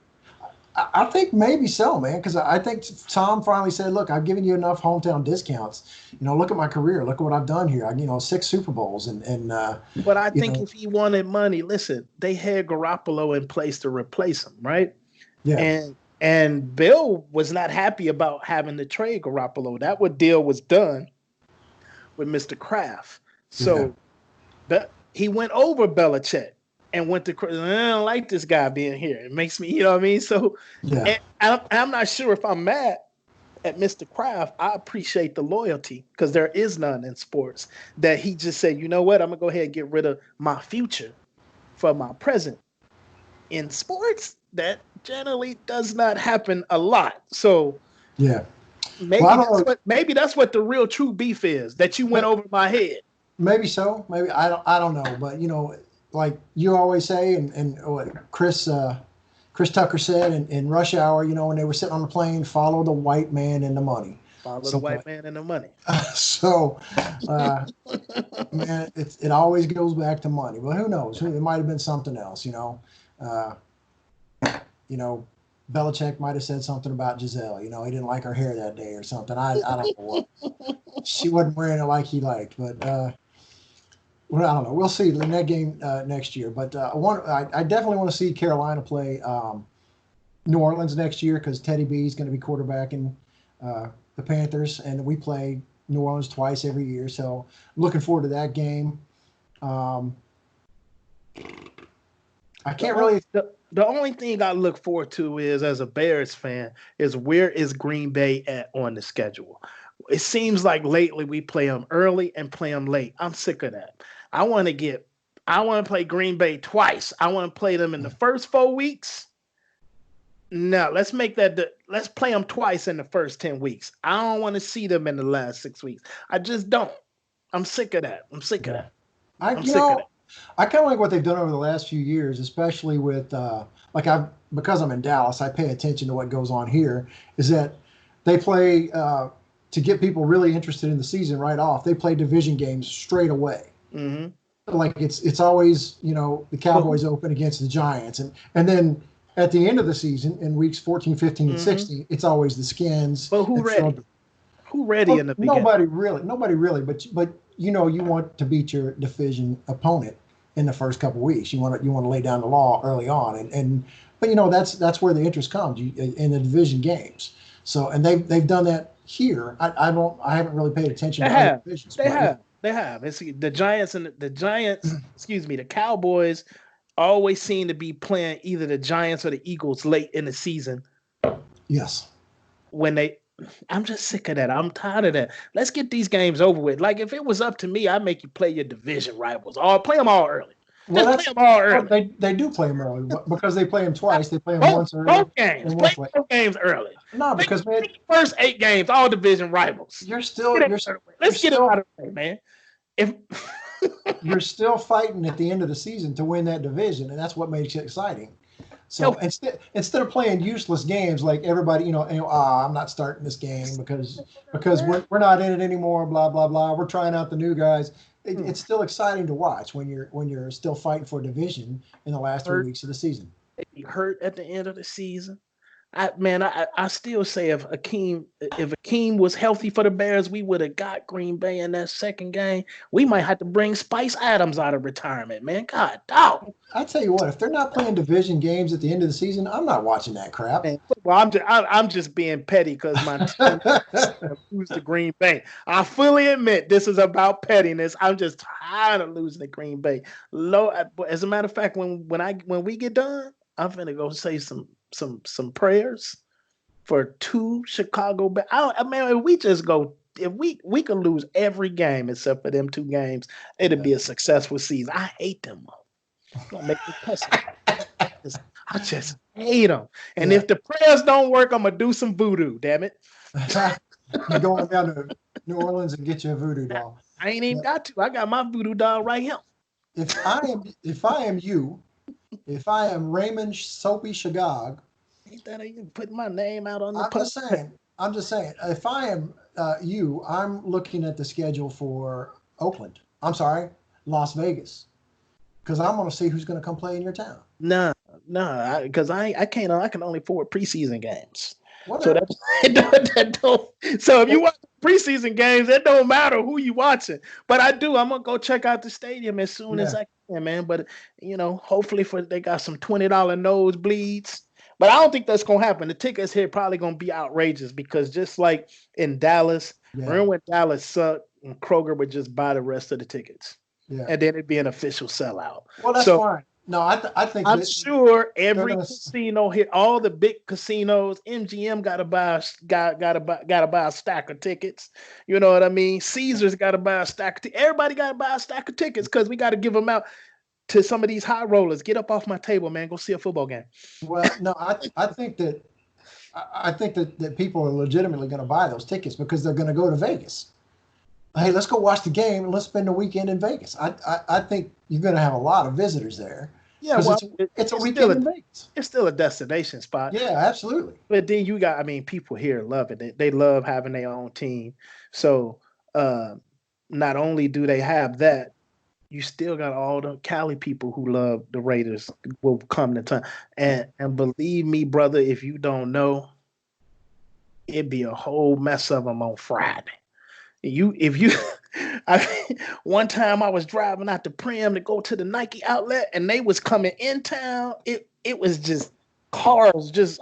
I think maybe so, man, because I think Tom finally said, look, I've given you enough hometown discounts. Look at my career. Look at what I've done here. 6 Super Bowls. But I think if he wanted money, listen, they had Garoppolo in place to replace him, right? Yeah. And Bill was not happy about having to trade Garoppolo. That deal was done with Mr. Kraft. So he went over Belichick. And went to, I don't like this guy being here. It makes me, you know what I mean? So I'm not sure if I'm mad at Mr. Kraft. I appreciate the loyalty because there is none in sports that he just said, you know what? I'm going to go ahead and get rid of my future for my present. In sports, that generally does not happen a lot. So maybe that's what the real true beef is, that you went over my head. Maybe so. Maybe I don't know. But, like you always say, and what Chris Tucker said in Rush Hour, when they were sitting on the plane, follow the white man and the money. Follow the white man and the money. Man, it always goes back to money. But who knows? It might have been something else, Belichick might have said something about Giselle. He didn't like her hair that day or something. I don't know what. She wasn't wearing it like he liked, but well, I don't know. We'll see in that game next year. But I definitely want to see Carolina play New Orleans next year because Teddy B is going to be quarterbacking the Panthers, and we play New Orleans twice every year. So I'm looking forward to that game. I can't really. The only thing I look forward to is, as a Bears fan, is where is Green Bay at on the schedule? It seems like lately we play them early and play them late. I'm sick of that. I want to play Green Bay twice. I want to play them in the first 4 weeks. No, let's make that. Let's play them twice in the first 10 weeks. I don't want to see them in the last 6 weeks. I just don't. I'm sick of that. I'm sick of Yeah. that. I I'm you sick of know that. I kind of like what they've done over the last few years, especially with like I because I'm in Dallas, I pay attention to what goes on here. Is that they play to get people really interested in the season right off. They play division games straight away. Hmm. Like it's always the But Cowboys open against the Giants, and then at the end of the season in weeks 14, 15, and hmm 16, it's always the Skins but who and ready? Philadelphia. Who ready Well, in the beginning? nobody really, but you want to beat your division opponent in the first couple of weeks. You want to lay down the law early on, and but that's where the interest comes in the division games. So and they've done that here. I haven't really paid attention They to other have. divisions, They but yeah, have. They have. It's the Giants and the Giants. Excuse me. The Cowboys always seem to be playing either the Giants or the Eagles late in the season yes, when they. I'm just sick of that. I'm tired of that. Let's get these games over with. Like if it was up to me, I'd make you play your division rivals. Or play them all early. well Just play them all well, early. they do play them early because they play them twice. They play them Both once early both games. and Play once late. both games early. No, Make because man, the first 8 games all division rivals. you're still Get it you're out of the way. you're Let's get it still out of the way, man. If you're still fighting at the end of the season to win that division, and that's what makes it exciting. So yo, instead of playing useless games like everybody, I'm not starting this game because we're not in it anymore. Blah blah blah. We're trying out the new guys. It's still exciting to watch when you're still fighting for a division in the last three hurt, weeks of the season. be hurt at the end of the season. I still say if Akeem was healthy for the Bears, we would have got Green Bay in that second game. We might have to bring Spice Adams out of retirement, man. God, dog. I tell you what, if they're not playing division games at the end of the season, I'm not watching that crap. Man, well, I'm just being petty because my team lose to Green Bay. I fully admit this is about pettiness. I'm just tired of losing to Green Bay. As a matter of fact, when we get done, I'm gonna go say some prayers for 2 Chicago Bears. I mean, if we just go, if we can lose every game except for them 2 games, it'll Yeah. be a successful season. I hate them. Gonna make me cuss. I just hate them. And Yeah. if the prayers don't work, I'm gonna do some voodoo. Damn it! You're going down to New Orleans and get you a voodoo doll. I ain't even Yeah. got to. I got my voodoo doll right here. If I am you, if I am Raymond Soapy Shagag, Ain't that even putting my name out on the I'm just post? saying. I'm just saying. If I am you, I'm looking at the schedule for Oakland. I'm sorry, Las Vegas, because I'm going to see who's going to come play in your town. No, because I can't. I can only afford preseason games. So Whatever. that don't. So if you watch preseason games, it don't matter who you watching. But I do. I'm gonna go check out the stadium as soon as Yeah. I can, man. But hopefully they got some $20 nosebleeds. But I don't think that's gonna happen. The tickets here probably gonna be outrageous because just like in Dallas, Yeah. remember when Dallas sucked and Kroger would just buy the rest of the tickets, Yeah. and then it'd be an official sellout. Well, that's So fine. No, I think I'm sure every gonna casino hit all the big casinos. MGM gotta buy a stack of tickets. You know what I mean? Caesars gotta buy a stack. Everybody gotta buy a stack of tickets because we gotta give them out to some of these high rollers. Get up off my table, man. Go see a football game. Well, no, I think that people are legitimately going to buy those tickets because they're going to go to Vegas. Hey, let's go watch the game and let's spend the weekend in Vegas. I think you're going to have a lot of visitors there. Yeah, Because well, it's a it's weekend in Vegas. it's still a destination spot. Yeah, absolutely. But then you got, people here love it. They love having their own team. So not only do they have that, you still got all the Cali people who love the Raiders will come to town. And believe me, brother, if you don't know, it'd be a whole mess of them on Friday. If you one time I was driving out to Prim to go to the Nike outlet and they was coming in town. It was just cars, just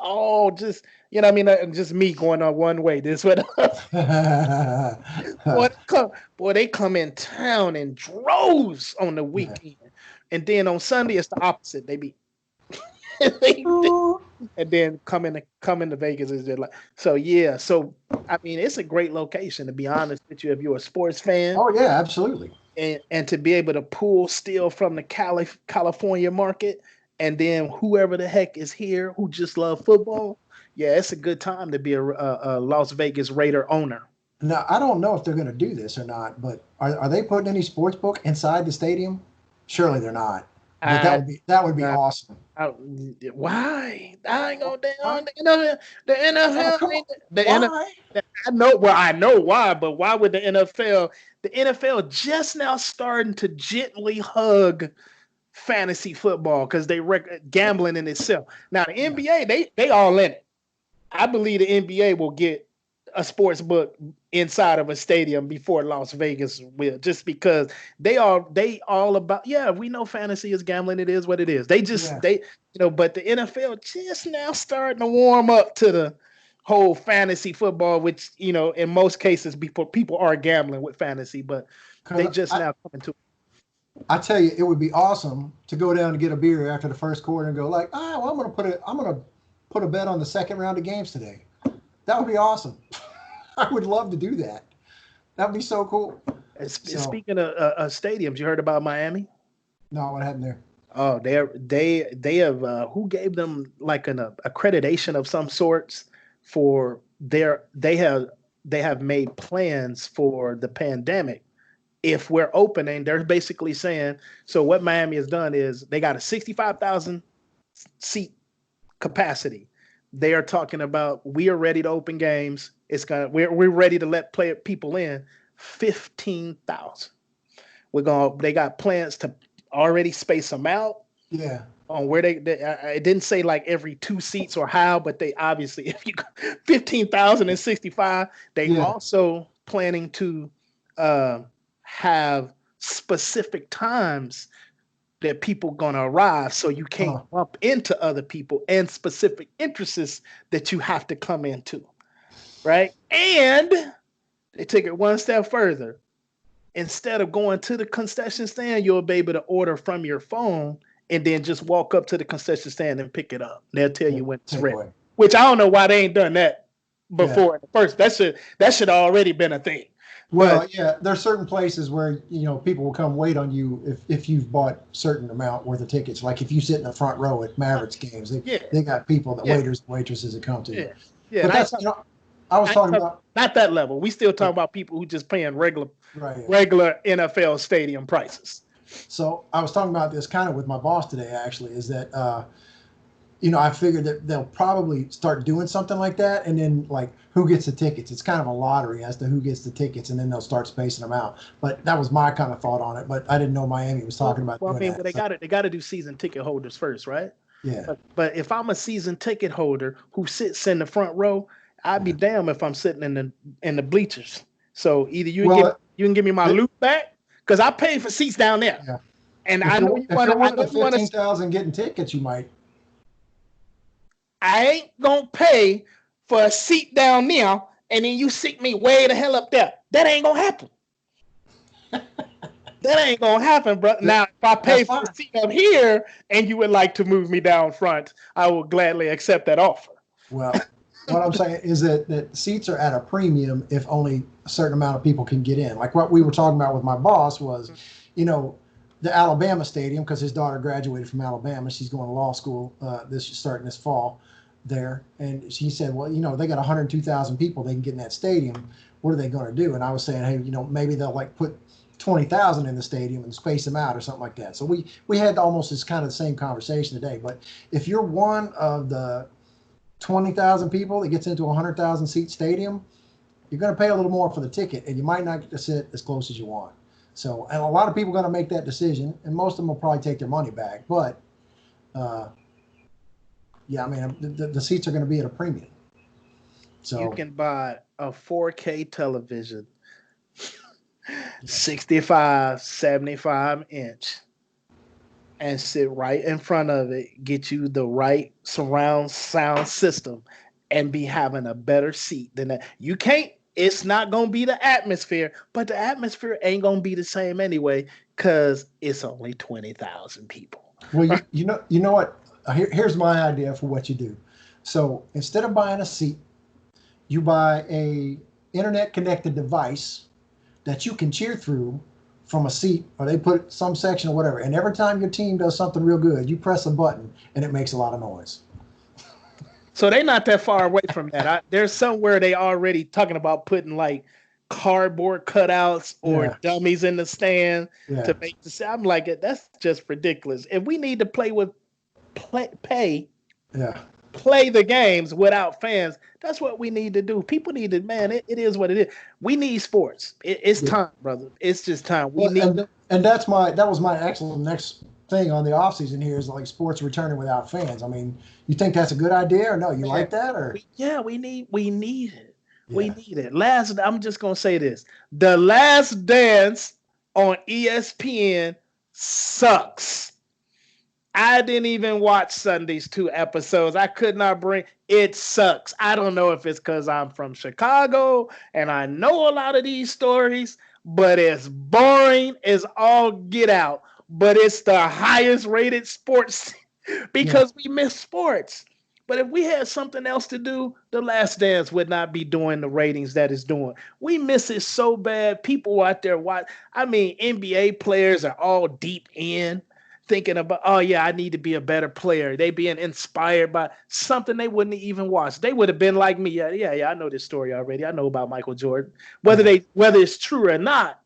just me going on one way. This way. Boy, they come in town in droves on the weekend. And then on Sunday it's the opposite. They be and then come into Vegas is just like so. Yeah, so it's a great location to be honest with you if you're a sports fan. Oh yeah, absolutely. And to be able to pull still from the California market and then whoever the heck is here who just love football, yeah, it's a good time to be a Las Vegas Raider owner. Now, I don't know if they're going to do this or not, but are they putting any sports book inside the stadium? Surely they're not. But that would be awesome. Why? I ain't gonna down the NFL. The NFL, Why? I know why, but why would the NFL? The NFL just now starting to gently hug fantasy football because they gambling in itself. Now the NBA, they all in it. I believe the NBA will get a sports book inside of a stadium before Las Vegas will, just because they all about, we know fantasy is gambling. It is what it is. But the NFL just now starting to warm up to the whole fantasy football, which, in most cases people are gambling with fantasy, but they just now coming to it. I tell you, it would be awesome to go down and get a beer after the first quarter and go like, I'm going to put a bet on the second round of games today. That would be awesome. I would love to do that. That would be so cool. Speaking of stadiums, you heard about Miami? No, what happened there? Oh, they have who gave them like an accreditation of some sorts for they have made plans for the pandemic. If we're opening, they're basically saying, so what Miami has done is they got a 65,000 seat capacity. They are talking about, we are ready to open games. We're ready to let people in. 15,000. They got plans to already space them out. Yeah. On where it didn't say like every 2 seats or how, but they obviously, if you 15,065, they also planning to have specific times that people gonna arrive, so you can't bump into other people and specific interests that you have to come into, right? And they take it one step further. Instead of going to the concession stand, you'll be able to order from your phone and then just walk up to the concession stand and pick it up. They'll tell you when it's ready. Which I don't know why they ain't done that before. First, that should already been a thing. Well, there's certain places where people will come wait on you if you've bought certain amount worth of tickets. Like if you sit in the front row at Mavericks games, they got people waiters and waitresses that come to you. Yeah, but that's I was talking about not that level. We still talking about people who just paying regular NFL stadium prices. So I was talking about this kind of with my boss today. Actually, is that I figured that they'll probably start doing something like that, and then like who gets the tickets. It's kind of a lottery as to who gets the tickets, and then they'll start spacing them out. But that was my kind of thought on it. But I didn't know Miami was talking about. Well, doing they got to do season ticket holders first, right? Yeah. But if I'm a season ticket holder who sits in the front row, I'd be damned if I'm sitting in the bleachers. So either you can give me my loot back, because I paid for seats down there. Yeah. And I know you want to 15,000 getting tickets, you might. I ain't gonna pay for a seat down there, and then you seat me way the hell up there. That ain't gonna happen. That ain't gonna happen, bro. Now, if I pay for a seat up here and you would like to move me down front, I will gladly accept that offer. Well, what I'm saying is that seats are at a premium if only a certain amount of people can get in. Like what we were talking about with my boss was, the Alabama stadium, because his daughter graduated from Alabama. She's going to law school starting this fall there. And she said, well, they got 102,000 people they can get in that stadium. What are they going to do? And I was saying, hey, maybe they'll like put 20,000 in the stadium and space them out or something like that. So we had almost this kind of the same conversation today. But if you're one of the 20,000 people that gets into a 100,000 seat stadium, you're going to pay a little more for the ticket, and you might not get to sit as close as you want. So, and a lot of people are going to make that decision, and most of them will probably take their money back. But, the seats are going to be at a premium. So you can buy a 4K television, 65, 75 inch, and sit right in front of it, get you the right surround sound system, and be having a better seat than that. You can't. It's not going to be the atmosphere, but the atmosphere ain't going to be the same anyway, because it's only 20,000 people. Well, you know what? Here's my idea for what you do. So instead of buying a seat, you buy a internet connected device that you can cheer through from a seat, or they put some section or whatever. And every time your team does something real good, you press a button and it makes a lot of noise. So they're not that far away from that. There's somewhere they already talking about putting like cardboard cutouts or dummies in the stand to make the sound. I'm like, that's just ridiculous. If we need to play the games without fans, that's what we need to do. People need to, man, it is what it is. We need sports. It's time, brother. It's just time. And that was my actual next thing on the offseason here is like sports returning without fans. I mean, you think that's a good idea or no? You like that or? We need it. Yeah. We need it. I'm just going to say this. The Last Dance on ESPN sucks. I didn't even watch Sunday's 2 episodes. I could not bring it. Sucks. I don't know if it's because I'm from Chicago and I know a lot of these stories, but it's boring as all get out. But it's the highest rated sports because we miss sports. But if we had something else to do, The Last Dance would not be doing the ratings that it's doing. We miss it so bad. People out there watch. I mean, NBA players are all deep in thinking about, oh, yeah, I need to be a better player. They being inspired by something they wouldn't even watch. They would have been like me. Yeah, I know this story already. I know about Michael Jordan. Whether it's true or not,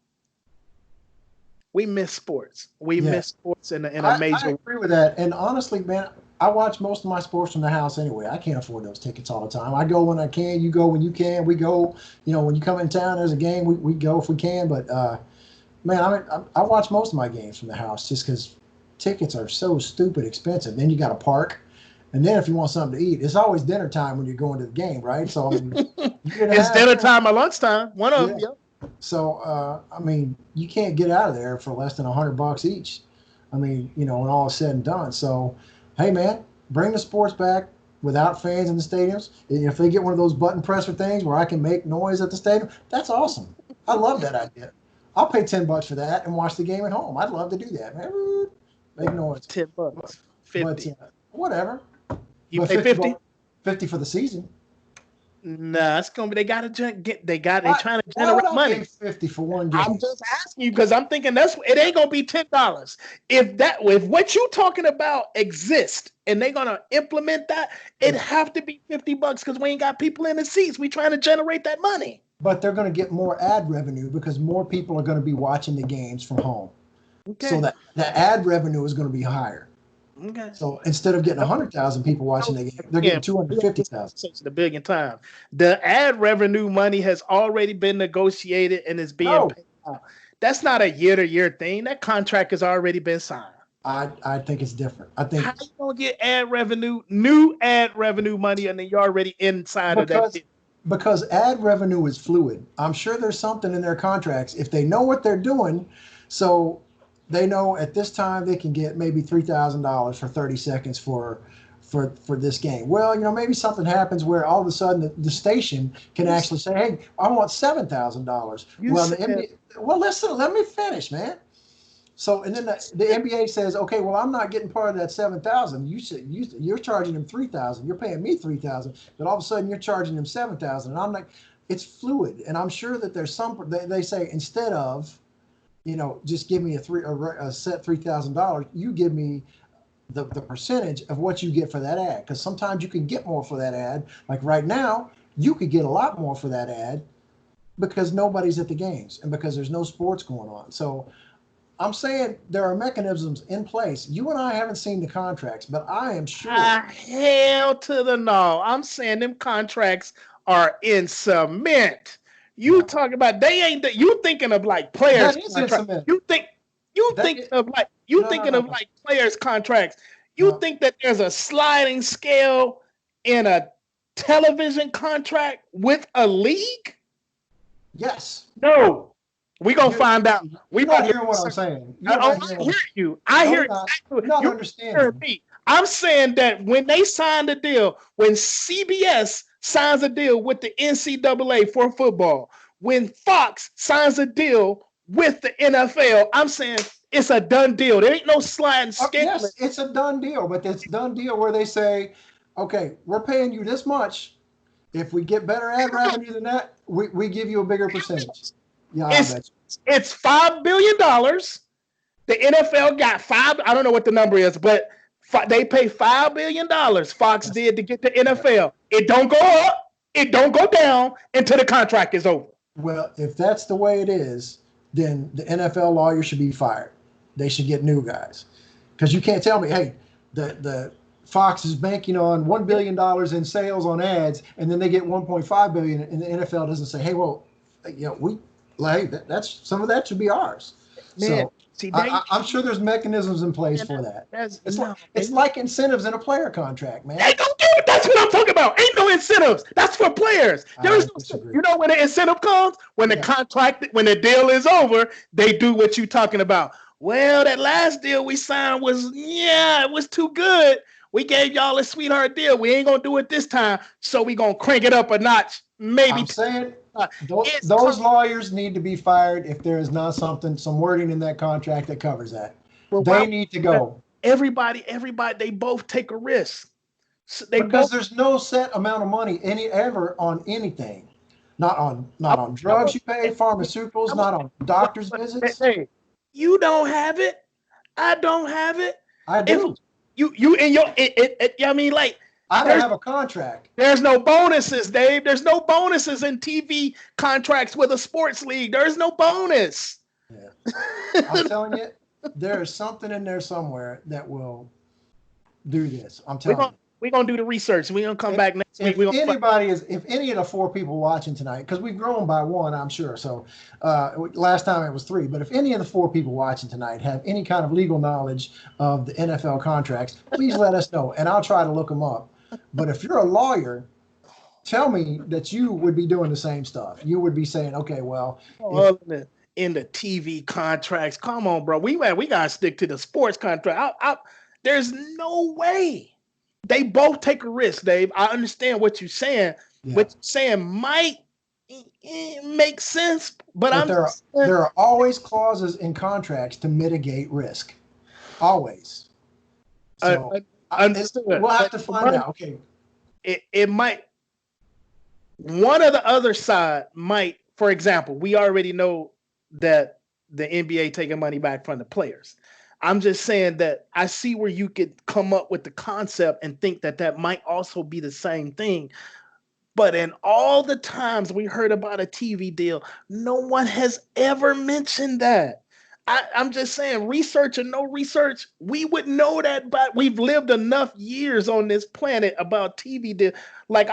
we miss sports. We miss sports in a major way. I agree with that. And honestly, man, I watch most of my sports from the house anyway. I can't afford those tickets all the time. I go when I can. You go when you can. We go, when you come in town, there's a game, we go if we can. But, man, I watch most of my games from the house just because tickets are so stupid expensive. Then you got to park. And then if you want something to eat, it's always dinner time when you're going to the game, right? So I mean, it's dinner time or lunchtime. One of them, So, I mean, you can't get out of there for less than $100 each. I mean, when all is said and done. So, hey, man, bring the sports back without fans in the stadiums. And if they get one of those button presser things where I can make noise at the stadium, that's awesome. I love that idea. I'll pay $10 for that and watch the game at home. I'd love to do that, man. Make noise. $10, 50. But, whatever. You pay 50? 50 for the season. Nah, it's gonna be. They trying to generate money. 50 for one game. I'm just asking you because I'm thinking it ain't gonna be $10. If what you talking about exists and they gonna implement that, it have to be $50 because we ain't got people in the seats. We trying to generate that money. But they're gonna get more ad revenue because more people are gonna be watching the games from home. Okay. So that the ad revenue is gonna be higher. Okay. So instead of getting 100,000 people watching the game, they're getting 250,000. It's a billion times. The ad revenue money has already been negotiated and is being paid out. That's not a year-to-year thing. That contract has already been signed. I think it's different. I think how you gonna get new ad revenue money, and then you're already inside of that? Because ad revenue is fluid. I'm sure there's something in their contracts if they know what they're doing. So they know at this time they can get maybe $3,000 for 30 seconds for this game. Well, maybe something happens where all of a sudden the station can actually say, "Hey, I want $7,000." Well, listen, let me finish, man. So, and then the NBA says, "Okay, well, I'm not getting part of that $7,000. You're charging them $3,000. You're paying me $3,000, but all of a sudden you're charging them $7,000." And I'm like, it's fluid, and I'm sure that there's they say instead of just give me a set $3,000. You give me the percentage of what you get for that ad. Because sometimes you can get more for that ad. Like right now, you could get a lot more for that ad because nobody's at the games and because there's no sports going on. So I'm saying there are mechanisms in place. You and I haven't seen the contracts, but I am sure. Hell to the no. I'm saying them contracts are in cement. You talking about they ain't you thinking of like players contracts. Thinking of like players contracts. You think that there's a sliding scale in a television contract with a league? Yes. No. We're gonna find out. You're not hearing what I'm saying. I hear you. I hear exactly. You're not understanding me. I'm saying that when they signed the deal, when CBS signs a deal with the NCAA for football, when Fox signs a deal with the NFL, I'm saying it's a done deal. There ain't no sliding scale. Yes, it's a done deal, but it's a done deal where they say, okay, we're paying you this much. If we get better ad revenue than that, we give you a bigger percentage. Yeah, it's $5 billion. The NFL got I don't know what the number is, but they pay $5 billion. Fox did to get the NFL. It don't go up, it don't go down until the contract is over. Well, if that's the way it is, then the NFL lawyers should be fired. They should get new guys, because you can't tell me, hey, the Fox is banking on $1 billion in sales on ads, and then they get $1.5 billion, and the NFL doesn't say, hey, well, that's some of that should be ours. Man, so I'm sure there's mechanisms in place for that. It's like incentives in a player contract, man. They don't do it. That's what I'm talking about. Ain't no incentives. That's for players. There's you know when the incentive comes? When the contract, when the deal is over, they do what you're talking about. Well, that last deal we signed it was too good. We gave y'all a sweetheart deal. We ain't gonna do it this time, so we gonna crank it up a notch. Maybe I'm saying those lawyers need to be fired if there is not some wording in that contract that covers that. Well, they need to go. Everybody, they both take a risk. Because there's no set amount of money ever on anything. Not on drugs you pay, pharmaceuticals, not on doctor's visits. Hey, you don't have it. I don't have it. I do. You in your I mean, like, I don't have a contract. There's no bonuses, Dave. There's no bonuses in TV contracts with a sports league. There's no bonus. Yeah. I'm telling you, there is something in there somewhere that will do this. I'm telling you. We're going to do the research. We're going to come back next week. If any of the 4 people watching tonight, because we've grown by 1, I'm sure. So last time it was 3. But if any of the 4 people watching tonight have any kind of legal knowledge of the NFL contracts, please let us know, and I'll try to look them up. But if you're a lawyer, tell me that you would be doing the same stuff. You would be saying, okay, well. In the TV contracts, come on, bro. We got to stick to the sports contract. There's no way. They both take a risk, Dave. I understand what you're saying. Yeah. What you're saying might make sense, but there are always clauses in contracts to mitigate risk. Always. So understood. We'll have to find out. Okay. It might. One or the other side might. For example, we already know that the NBA taking money back from the players. I'm just saying that I see where you could come up with the concept and think that might also be the same thing. But in all the times we heard about a TV deal, no one has ever mentioned that. I'm just saying, research or no research, we would know that, but we've lived enough years on this planet about TV deal. Like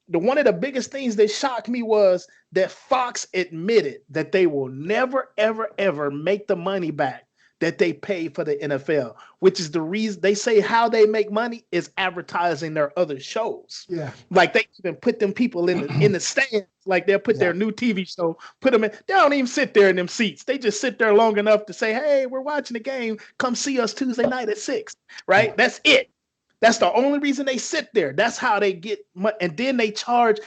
one of the biggest things that shocked me was that Fox admitted that they will never, ever, ever make the money back that they pay for the NFL, which is the reason they say how they make money is advertising their other shows. Yeah. Like they even put them people in the stands, like they'll put their new TV show, put them in. They don't even sit there in them seats. They just sit there long enough to say, hey, we're watching the game. Come see us Tuesday night at 6, right? Yeah. That's it. That's the only reason they sit there. That's how they get money. And then they charge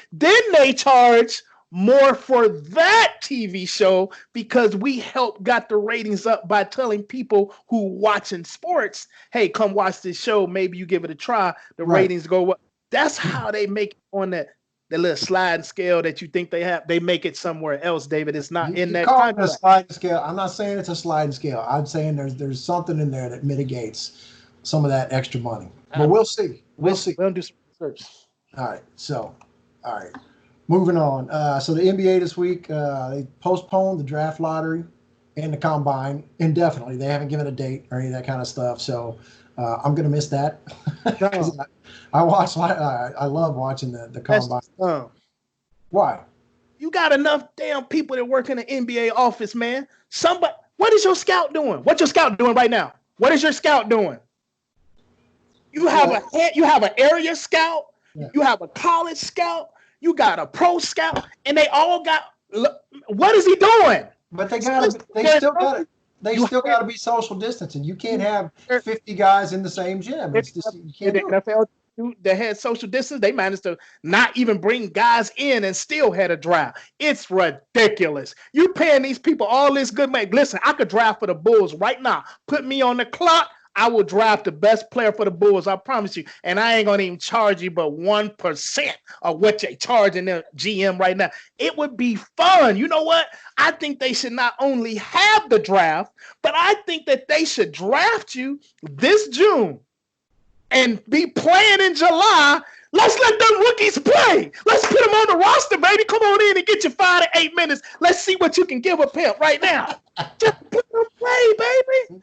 more for that TV show because we got the ratings up by telling people who watching sports, hey, come watch this show. Maybe you give it a try. The ratings go up. That's how they make it on the little sliding scale that you think they have. They make it somewhere else, David. It's not in that contract. A sliding scale. I'm not saying it's a sliding scale. I'm saying there's something in there that mitigates some of that extra money. But we'll see. We'll see. We'll do some research. All right. Moving on. So the NBA this week, they postponed the draft lottery and the combine indefinitely. They haven't given a date or any of that kind of stuff. So I'm going to miss that. I love watching the combine. Why? You got enough damn people that work in the NBA office, man. What is your scout doing? What's your scout doing right now? What is your scout doing? You have an area scout. Yeah. You have a college scout. You got a pro scout, and they all got. What is he doing? But they still got to be social distancing. You can't have 50 guys in the same gym. It's just you can't do it. NFL that had social distance, they managed to not even bring guys in and still had a draft. It's ridiculous. You paying these people all this good money. Listen, I could draft for the Bulls right now. Put me on the clock. I will draft the best player for the Bulls. I promise you. And I ain't going to even charge you but 1% of what you're charging the GM right now. It would be fun. You know what? I think they should not only have the draft, but I think that they should draft you this June and be playing in July. Let's let them rookies play. Let's put them on the roster, baby. Come on in and get you 5 to 8 minutes. Let's see what you can give a pimp right now. Just put them play, baby.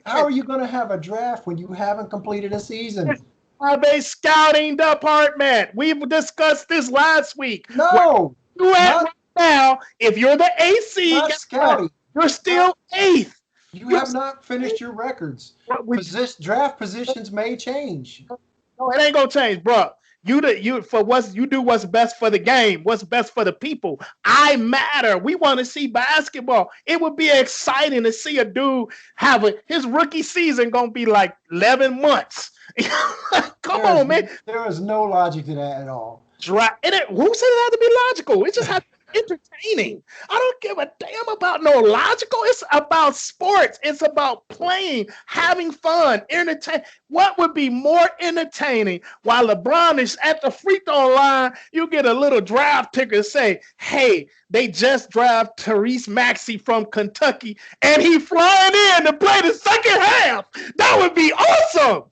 How are you going to have a draft when you haven't completed a season? Have a scouting department. We've discussed this last week. No. Right now, if you're the AC, scouting. You're still 8th. You have not finished your records. Draft positions may change. No, it ain't gonna change, bro. You do what's best for the game, what's best for the people. I matter. We want to see basketball. It would be exciting to see a dude have his rookie season gonna be like 11 months. Come on, man. There is no logic to that at all. Who said it had to be logical? It just had to be entertaining. I don't give a damn about no logical. It's about sports. It's about playing, having fun, entertain. What would be more entertaining while LeBron is at the free throw line? You get a little draft ticker say, "Hey, they just draft Tyrese Maxey from Kentucky, and he flying in to play the second half." That would be awesome.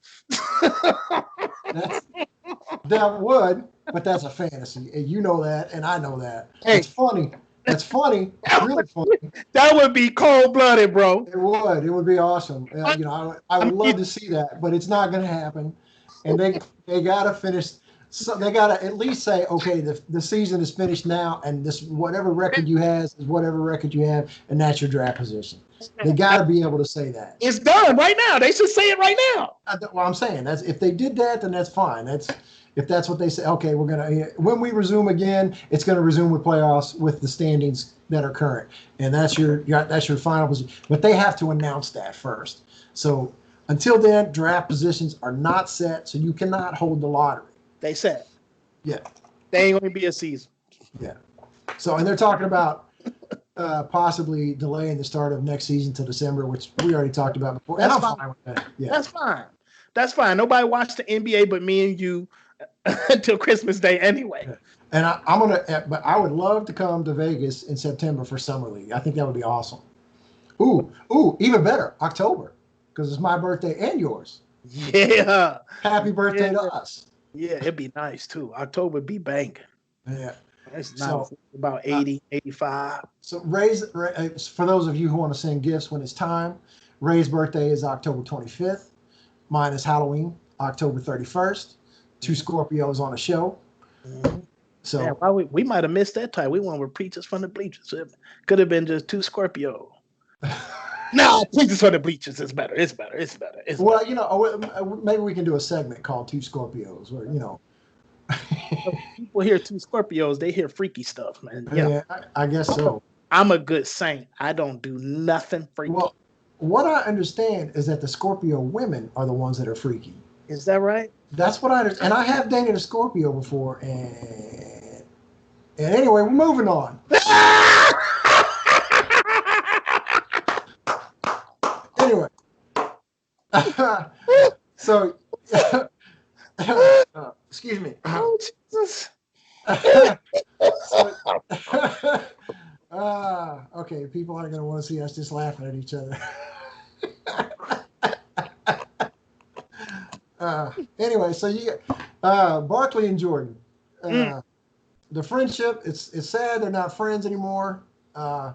That would, but that's a fantasy, and you know that, and I know that. Hey. It's funny. It's funny. It's really funny. That would be cold-blooded, bro. It would. It would be awesome. I would love to see that, but it's not going to happen. And they got to finish. So they got to at least say, okay, the season is finished now, and this whatever record you have is whatever record you have, and that's your draft position. They got to be able to say that. It's done right now. They should say it right now. Well, I'm saying that's if they did that, then that's fine. If that's what they say. Okay, we're gonna when we resume again, it's gonna resume with playoffs with the standings that are current, and that's your final position. But they have to announce that first. So until then, draft positions are not set, so you cannot hold the lottery. They said. Yeah. They ain't going to be a season. Yeah. So, and they're talking about possibly delaying the start of next season to December, which we already talked about before. That's and I'm fine. fine with that. Yeah. That's fine. That's fine. Nobody watched the NBA but me and you until Christmas Day anyway. Yeah. And but I would love to come to Vegas in September for Summer League. I think that would be awesome. Ooh, even better, October, because it's my birthday and yours. Yeah. Happy birthday to us. Yeah, it'd be nice too. October be banking. Yeah. It's nice. About 80, 85. So for those of you who want to send gifts when it's time, Ray's birthday is October 25th. Mine is Halloween, October 31st. 2 Scorpios on a show. Mm-hmm. So yeah, we might have missed that time. We went with preachers from the bleachers. It could have been just 2 Scorpio. No, preachers from the bleachers is better. It's better. Well, maybe we can do a segment called 2 Scorpios where, people hear 2 Scorpios, they hear freaky stuff, man. Yeah, I guess so. I'm a good saint. I don't do nothing freaky. Well, what I understand is that the Scorpio women are the ones that are freaky. Is that right? That's what I understand. And I have dated a Scorpio before. And anyway, we're moving on. Anyway. So, excuse me. Oh, Jesus. Okay, people aren't going to want to see us just laughing at each other. Anyway, so you get Barkley and Jordan. The friendship, it's sad they're not friends anymore. I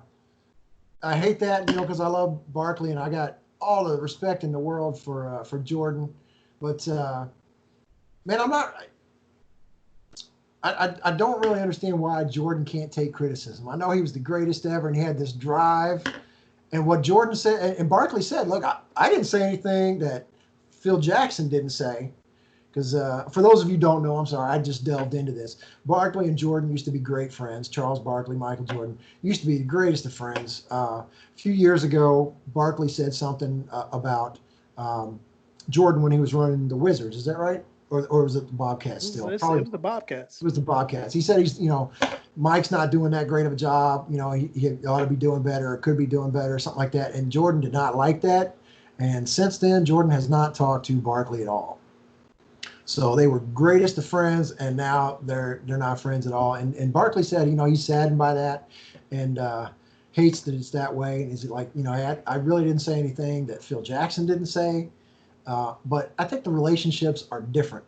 hate that, because I love Barkley and I got all the respect in the world for Jordan. But man, I don't really understand why Jordan can't take criticism. I know he was the greatest ever and he had this drive. And what Jordan said, and Barkley said, look, I didn't say anything that Phil Jackson didn't say. Because for those of you who don't know, I'm sorry, I just delved into this. Barkley and Jordan used to be great friends. Charles Barkley, Michael Jordan used to be the greatest of friends. A few years ago, Barkley said something about Jordan when he was running the Wizards. Is that right? Or was it the Bobcats still? It was the Bobcats. It was the Bobcats. He said Mike's not doing that great of a job. He ought to be doing better or could be doing better or something like that. And Jordan did not like that. And since then, Jordan has not talked to Barkley at all. So they were greatest of friends, and now they're not friends at all. And Barkley said, he's saddened by that, and hates that it's that way. And he's like, I really didn't say anything that Phil Jackson didn't say, but I think the relationships are different.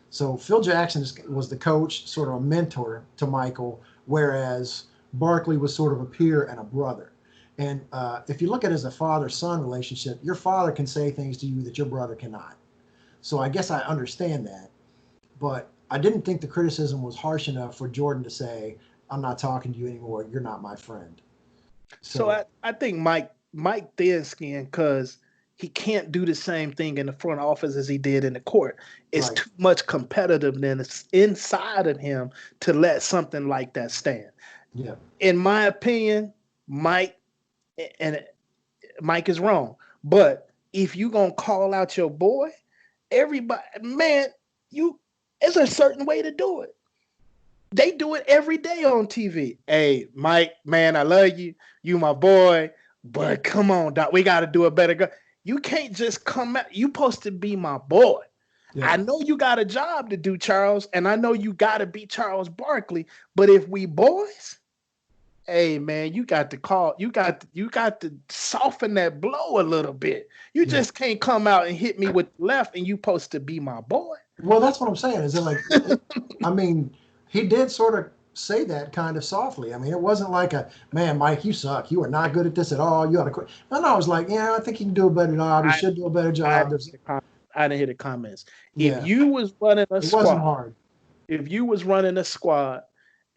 So Phil Jackson was the coach, sort of a mentor to Michael, whereas Barkley was sort of a peer and a brother. And if you look at it as a father-son relationship, your father can say things to you that your brother cannot. So I guess I understand that, but I didn't think the criticism was harsh enough for Jordan to say, I'm not talking to you anymore. You're not my friend. So I think Mike thin-skinned because he can't do the same thing in the front office as he did in the court. It's too much competitiveness inside of him to let something like that stand. Yeah. In my opinion, Mike is wrong. But if you gonna call out your boy, everybody, man, it's a certain way to do it. They do it every day on TV. Hey, Mike, man, I love you. You my boy, but come on, Doc, we got to do a better. You can't just come out. You supposed to be my boy. Yeah. I know you got a job to do, Charles, and I know you got to be Charles Barkley. But if we boys, hey man, you got to soften that blow a little bit. You just can't come out and hit me with left, and you supposed to be my boy. Well, that's what I'm saying. Is it like, I mean, he did sort of say that kind of softly. I mean, it wasn't like man, Mike, you suck. You are not good at this at all. You ought to quit. And I was like, yeah, I think he can do a better job. He should do a better job. I didn't hear the comments. Yeah. If you was running a squad, it wasn't hard. If you was running a squad,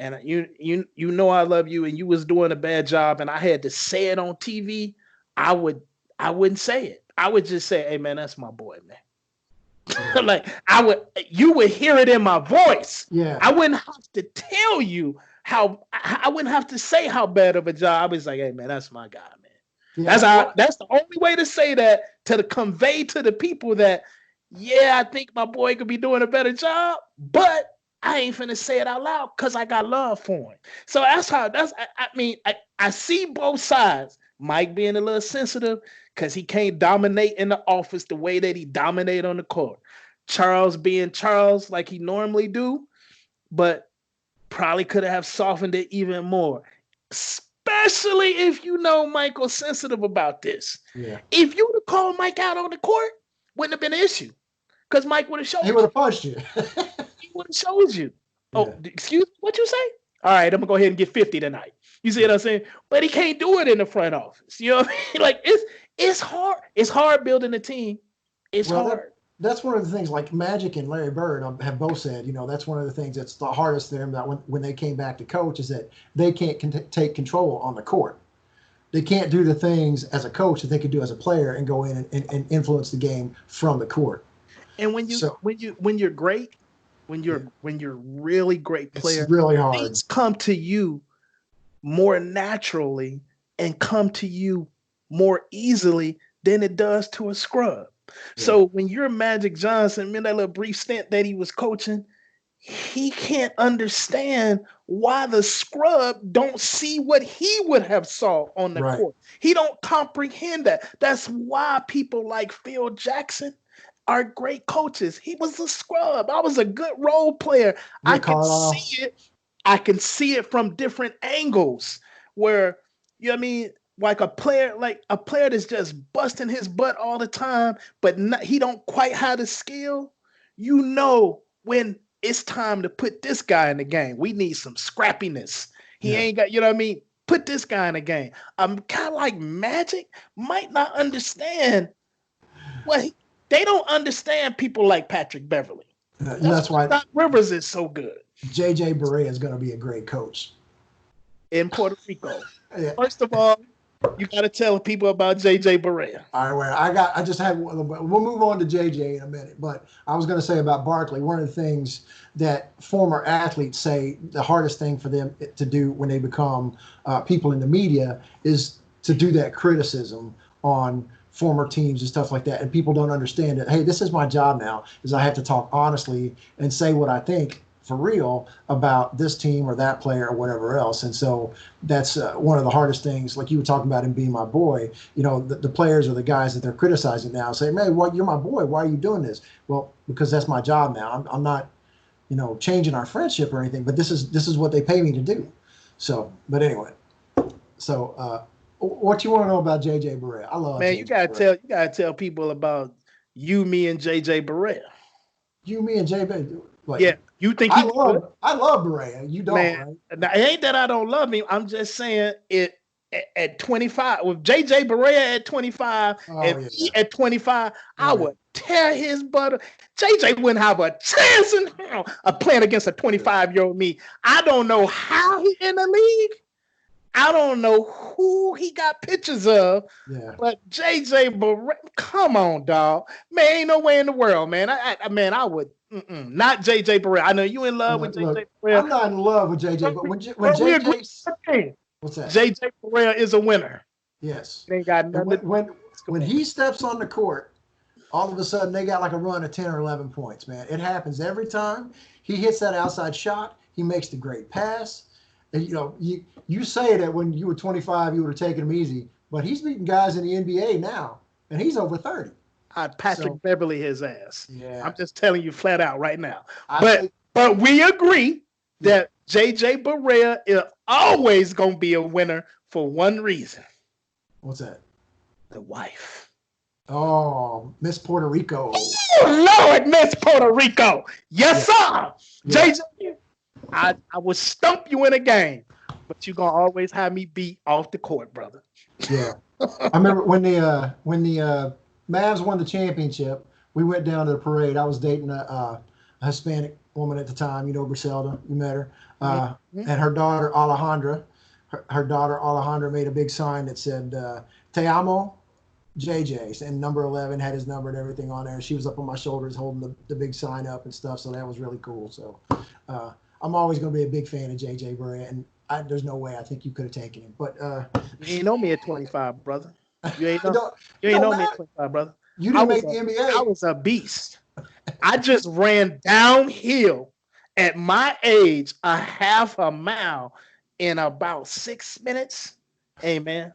and you know I love you, and you was doing a bad job, and I had to say it on TV, I wouldn't say it. I would just say, hey man, that's my boy, man. Like you would hear it in my voice. Yeah. I wouldn't have to tell you I wouldn't have to say how bad of a job. I was like, hey man, that's my guy, man. Yeah. That's the only way to say that, to convey to the people that, yeah, I think my boy could be doing a better job, but I ain't finna say it out loud because I got love for him. So I see both sides. Mike being a little sensitive because he can't dominate in the office the way that he dominate on the court. Charles being Charles like he normally do, but probably could have softened it even more. Especially if you know Michael's sensitive about this. Yeah. If you would have called Mike out on the court, wouldn't have been an issue. Because Mike would have showed you. He would have punched you. He would have showed you. Oh, excuse me, what you say? All right, I'm going to go ahead and get 50 tonight. You see what I'm saying? But he can't do it in the front office. You know what I mean? Like, it's hard. It's hard building a team. It's hard. That's one of the things, like Magic and Larry Bird have both said, that's one of the things that's the hardest for them, that when they came back to coach, is that they can't take control on the court. They can't do the things as a coach that they could do as a player and go in and influence the game from the court. And when you're great, when you're really great player, it's really hard. Things come to you more naturally and come to you more easily than it does to a scrub. Yeah. So when you're Magic Johnson, remember that little brief stint that he was coaching, he can't understand why the scrub don't see what he would have saw on the court. He don't comprehend that. That's why people like Phil Jackson are great coaches. He was a scrub. I was a good role player. I can see it. I can see it from different angles where, you know what I mean? Like a player that's just busting his butt all the time, but he don't quite have the skill. You know when it's time to put this guy in the game. We need some scrappiness. He ain't got, you know what I mean? Put this guy in the game. I'm kind of like Magic might not understand they don't understand people like Patrick Beverly. That's why Doc Rivers is so good. J.J. Barea is going to be a great coach in Puerto Rico. Yeah. First of all, you got to tell people about J.J. Barea. All right, well, we'll move on to J.J. in a minute, but I was going to say about Barkley, one of the things that former athletes say the hardest thing for them to do when they become people in the media is to do that criticism on former teams and stuff like that. And people don't understand that, hey, this is my job now, is I have to talk honestly and say what I think for real about this team or that player or whatever else. And so that's one of the hardest things, like you were talking about in Being My Boy. You know, the players or the guys that they're criticizing now say, man, what, you're my boy. Why are you doing this? Well, because that's my job now. I'm not, you know, changing our friendship or anything, but this is what they pay me to do. So, but anyway, so what you want to know about JJ Barea? I love, man. JJ You gotta tell people about you, me, and JJ Barea. You, me, and JJ. Like, yeah, you think I love Barea. You don't, man, right? Now, it ain't that I don't love him. I'm just saying it at 25 with JJ Barea at 25 and me at 25, I would tear his butter. JJ wouldn't have a chance in hell of playing against a 25-year-old me. I don't know how he in the league. I don't know who he got pictures of, but JJ Barea, come on, dog. Man, ain't no way in the world, man. I would not JJ Barea. I know you in love with JJ Barea. I'm not in love with JJ, but when JJ, what's that? JJ Barea is a winner. Yes. They got nothing. When he steps on the court, all of a sudden they got like a run of 10 or 11 points, man. It happens every time. He hits that outside shot. He makes the great pass. And, you know, you say that when you were 25, you would have taken him easy, but he's beating guys in the NBA now, and he's over 30. I'd Patrick Beverly his ass. Yeah. I'm just telling you flat out right now. But we agree that JJ Barea is always going to be a winner for one reason. What's that? The wife. Oh, Miss Puerto Rico. Oh, Lord, Miss Puerto Rico. Yes, sir. Yeah. JJ, I would stump you in a game, but you're going to always have me beat off the court, brother. Yeah. I remember when the Mavs won the championship, we went down to the parade. I was dating a Hispanic woman at the time, you know, Griselda, you met her. And her daughter, Alejandra, her daughter, Alejandra, made a big sign that said, Te amo, JJ. And number 11 had his number and everything on there. She was up on my shoulders holding the big sign up and stuff. So that was really cool. So I'm always going to be a big fan of JJ Barea. And there's no way I think you could have taken him. But you ain't know me at 25, brother. You ain't know me at 25, brother. You didn't make the NBA. I was a beast. I just ran downhill at my age a half a mile in about 6 minutes. Hey, man,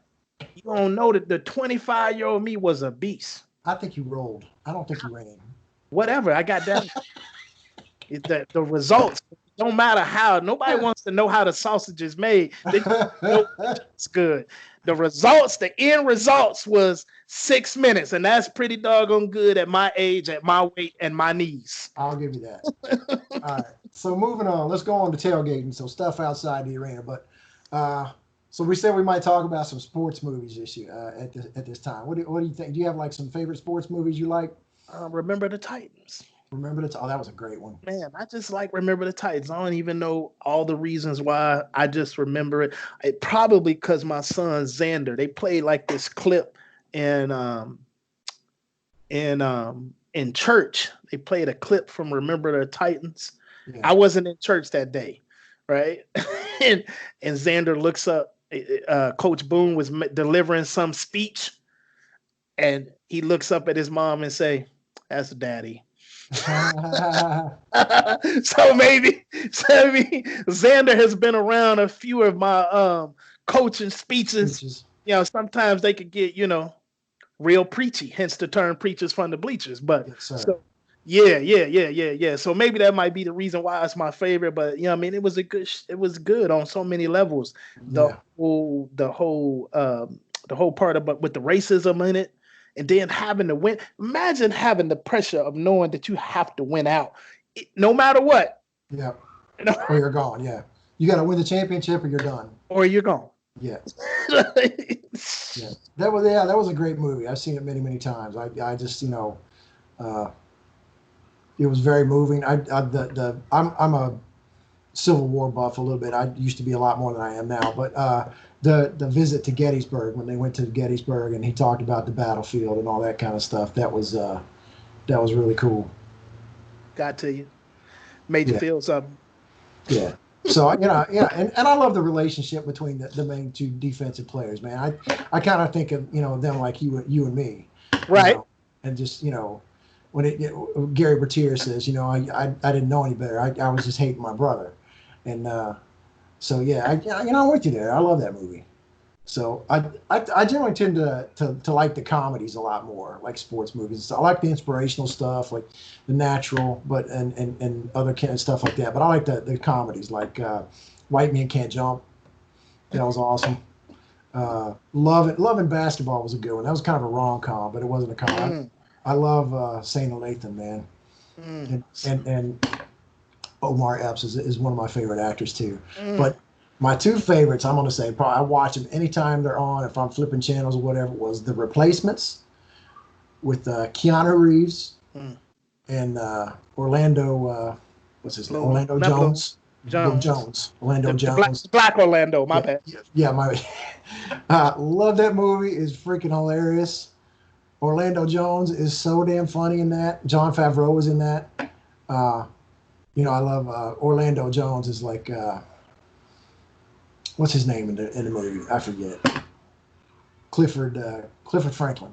you don't know that the 25-year-old me was a beast. I think you rolled. I don't think you ran. Whatever. I got down. The results don't matter how. Nobody wants to know how the sausage is made. They know it's good. The results, the end results was 6 minutes, and that's pretty doggone good at my age, at my weight, and my knees. I'll give you that. All right. So moving on, let's go on to tailgating. So stuff outside the arena, but so we said we might talk about some sports movies this year at this time. What do you think? Do you have like some favorite sports movies you like? Remember the Titans. Oh, that was a great one. Man, I just like Remember the Titans. I don't even know all the reasons why. I just remember it. It probably because my son Xander, they played like this clip in church. They played a clip from Remember the Titans. Yeah. I wasn't in church that day, right? and Xander looks up. Coach Boone was delivering some speech, and he looks up at his mom and say, "That's Daddy." so maybe Xander has been around a few of my coaching speeches. You know, sometimes they could get, you know, real preachy, hence the term preachers from the bleachers. But so yeah. So maybe that might be the reason why it's my favorite. But you know, I mean, it was good on so many levels. The whole part about with the racism in it. And then having to win. Imagine having the pressure of knowing that you have to win out, no matter what. Yeah. You know? Or you're gone. Yeah. You got to win the championship, or you're done. Or you're gone. Yeah. Yeah. That was a great movie. I've seen it many, many times. I just, you know, it was very moving. I'm a Civil War buff a little bit. I used to be a lot more than I am now, but the visit to Gettysburg, when they went to Gettysburg and he talked about the battlefield and all that kind of stuff, that was really cool. Got to you. Made you feel something. Yeah. So, you know, and I love the relationship between the main two defensive players, man. I kind of think of, you know, them like you and me. Right. You know, and just, you know, Gary Bertier says, I didn't know any better. I was just hating my brother, and so yeah, I'm with you there. I love that movie. So I generally tend to like the comedies a lot more, like sports movies. So I like the inspirational stuff, like The Natural, but and other kind of stuff like that. But I like the comedies, like White Men Can't Jump. That was awesome. Love and Basketball was a good one. That was kind of a rom-com, but it wasn't a comedy. I love Saint Lathan, man, and Omar Epps is one of my favorite actors too. But my two favorites, I'm going to say, probably I watch them anytime they're on. If I'm flipping channels or whatever, was The Replacements with Keanu Reeves and Orlando. What's his name? Orlando Jones. Orlando Jones. Black Orlando. My bad. Yeah, my. Love that movie. It's freaking hilarious. Orlando Jones is so damn funny in that. Jon Favreau is in that. I love Orlando Jones is like. What's his name in the movie? I forget. Clifford Franklin.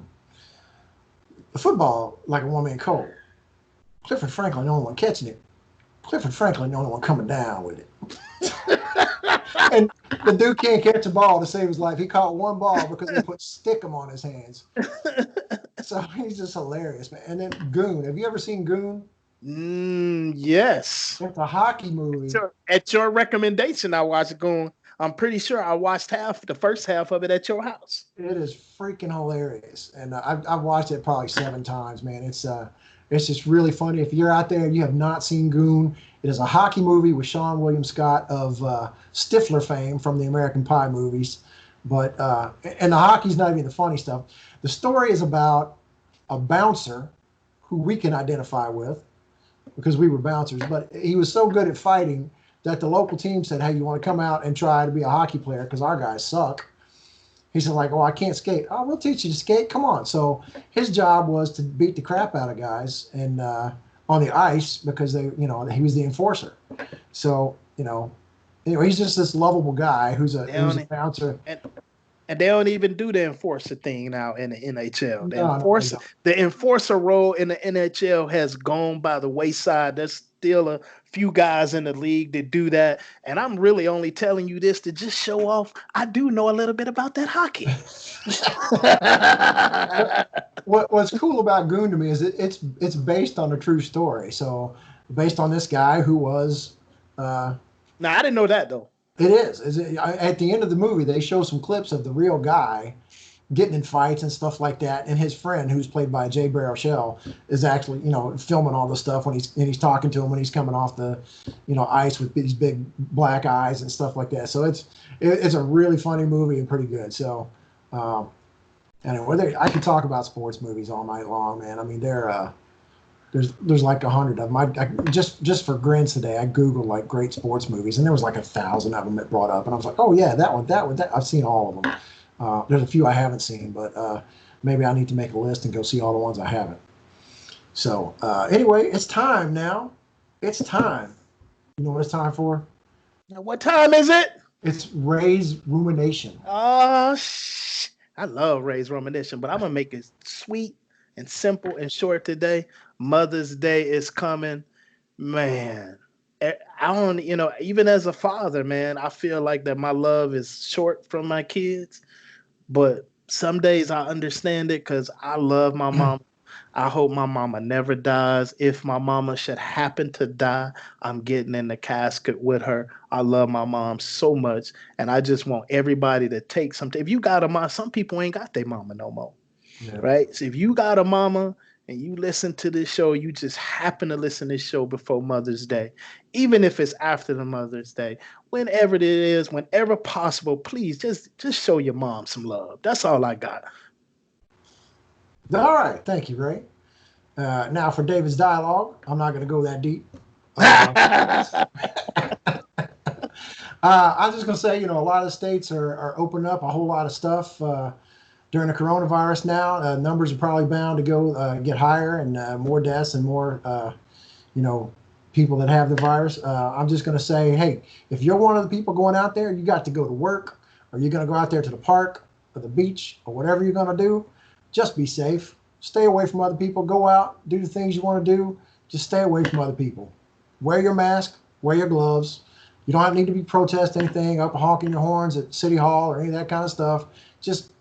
The football like a one-man cold. Clifford Franklin the only one catching it. Clifford Franklin the only one coming down with it. And the dude can't catch a ball to save his life. He caught one ball because they put stickum on his hands. So he's just hilarious, man. And then Goon. Have you ever seen Goon? Yes. It's a hockey movie. At your recommendation, I watched Goon. I'm pretty sure I watched the first half of it at your house. It is freaking hilarious, and I've watched it probably 7 times, man. It's just really funny. If you're out there and you have not seen Goon, it is a hockey movie with Sean William Scott of Stifler fame from the American Pie movies. But and the hockey's not even the funny stuff. The story is about a bouncer who we can identify with because we were bouncers, but he was so good at fighting that the local team said, hey, you want to come out and try to be a hockey player because our guys suck. He said, like, oh, I can't skate. Oh, we'll teach you to skate. Come on. So his job was to beat the crap out of guys and on the ice because he was the enforcer. So, anyway, he's just this lovable guy who's a bouncer. And they don't even do the enforcer thing now in the NHL. The enforcer role in the NHL has gone by the wayside. There's still a few guys in the league that do that. And I'm really only telling you this to just show off. I do know a little bit about that hockey. What's cool about Goon to me is it's based on a true story. So based on this guy who was. Now, I didn't know that, though. It is. At the end of the movie, they show some clips of the real guy getting in fights and stuff like that, and his friend, who's played by Jay Baruchel, is actually, filming all the stuff when he's talking to him when he's coming off the, ice with these big black eyes and stuff like that. So it's a really funny movie and pretty good. So, anyway, I could talk about sports movies all night long, man. I mean, there's like 100 of them. I just for grins today, I Googled like great sports movies, and there was like 1,000 of them that brought up, and I was like, oh yeah, that one. I've seen all of them. There's a few I haven't seen, but maybe I need to make a list and go see all the ones I haven't. So anyway, it's time now. It's time. You know what it's time for? What time is it? It's Ray's Rumination. Oh, I love Ray's Rumination, but I'm going to make it sweet and simple and short today. Mother's Day is coming. Man, I don't, even as a father, man, I feel like that my love is short from my kids. But some days I understand it because I love my mom. I hope my mama never dies. If my mama should happen to die, I'm getting in the casket with her. I love my mom so much. And I just want everybody to take something. If you got a mom, some people ain't got their mama no more. Yeah. Right? So if you got a mama and you listen to this show, you just happen to listen to this show before Mother's Day, even if it's after the Mother's Day, whenever it is, whenever possible, please just show your mom some love. That's all I got. All right. Thank you, Ray. Now for David's dialogue, I'm not going to go that deep. I'm just going to say, a lot of states are opening up a whole lot of stuff during the coronavirus now. Numbers are probably bound to go get higher and more deaths and more, people that have the virus. I'm just going to say, hey, if you're one of the people going out there, you got to go to work, or you're going to go out there to the park or the beach or whatever you're going to do, just be safe. stay away from other people. Go out, do the things you want to do. Just stay away from other people. Wear your mask, wear your gloves. You don't need to be protesting anything, up honking your horns at City Hall or any of that kind of stuff. Just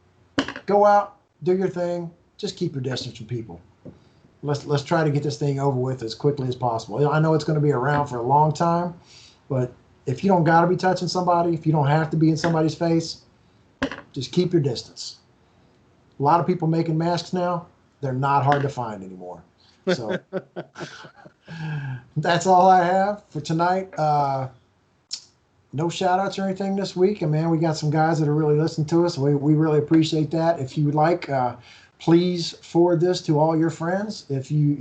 go out, do your thing. Just keep your distance from people. Let's try to get this thing over with as quickly as possible. I know it's going to be around for a long time, but if you don't got to be touching somebody, if you don't have to be in somebody's face, just keep your distance. A lot of people making masks now. They're not hard to find anymore. So that's all I have for tonight. No shout outs or anything this week. And man, we got some guys that are really listening to us. We really appreciate that. If you would like, please forward this to all your friends. If you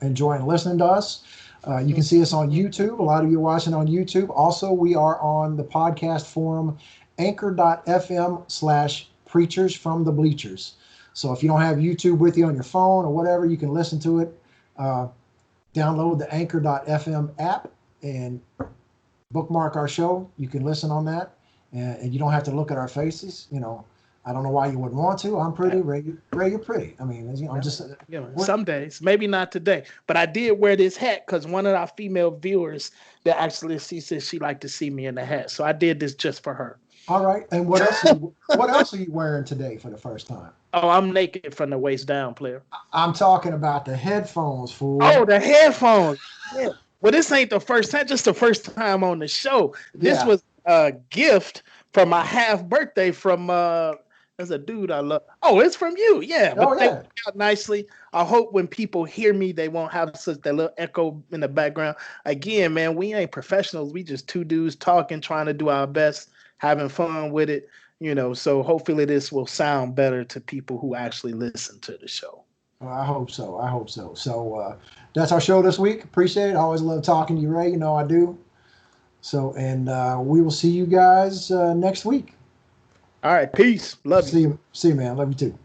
enjoy listening to us, you can see us on YouTube. A lot of you are watching on YouTube. Also, we are on the podcast forum, anchor.fm/preachers from the bleachers. So if you don't have YouTube with you on your phone or whatever, you can listen to it. Download the anchor.fm app and bookmark our show. You can listen on that, and you don't have to look at our faces. I don't know why you wouldn't want to. I'm pretty. Ray, you're pretty. I mean, I'm just. Some days, maybe not today, but I did wear this hat because one of our female viewers that actually said she liked to see me in the hat, so I did this just for her. All right, and what else are you wearing today for the first time? Oh, I'm naked from the waist down, player. I'm talking about the headphones, fool. Oh, the headphones. Yeah. Well, this ain't the first time, just the first time on the show. This was a gift for my half birthday from there's a dude I love. Oh, it's from you. Yeah. But they work out nicely. I hope when people hear me, they won't have such that little echo in the background. Again, man, we ain't professionals. We just two dudes talking, trying to do our best, having fun with it. So hopefully this will sound better to people who actually listen to the show. I hope so. So that's our show this week. Appreciate it. I always love talking to you, Ray. I do. So, and we will see you guys next week. All right. Peace. Love you. See you, man. Love you too.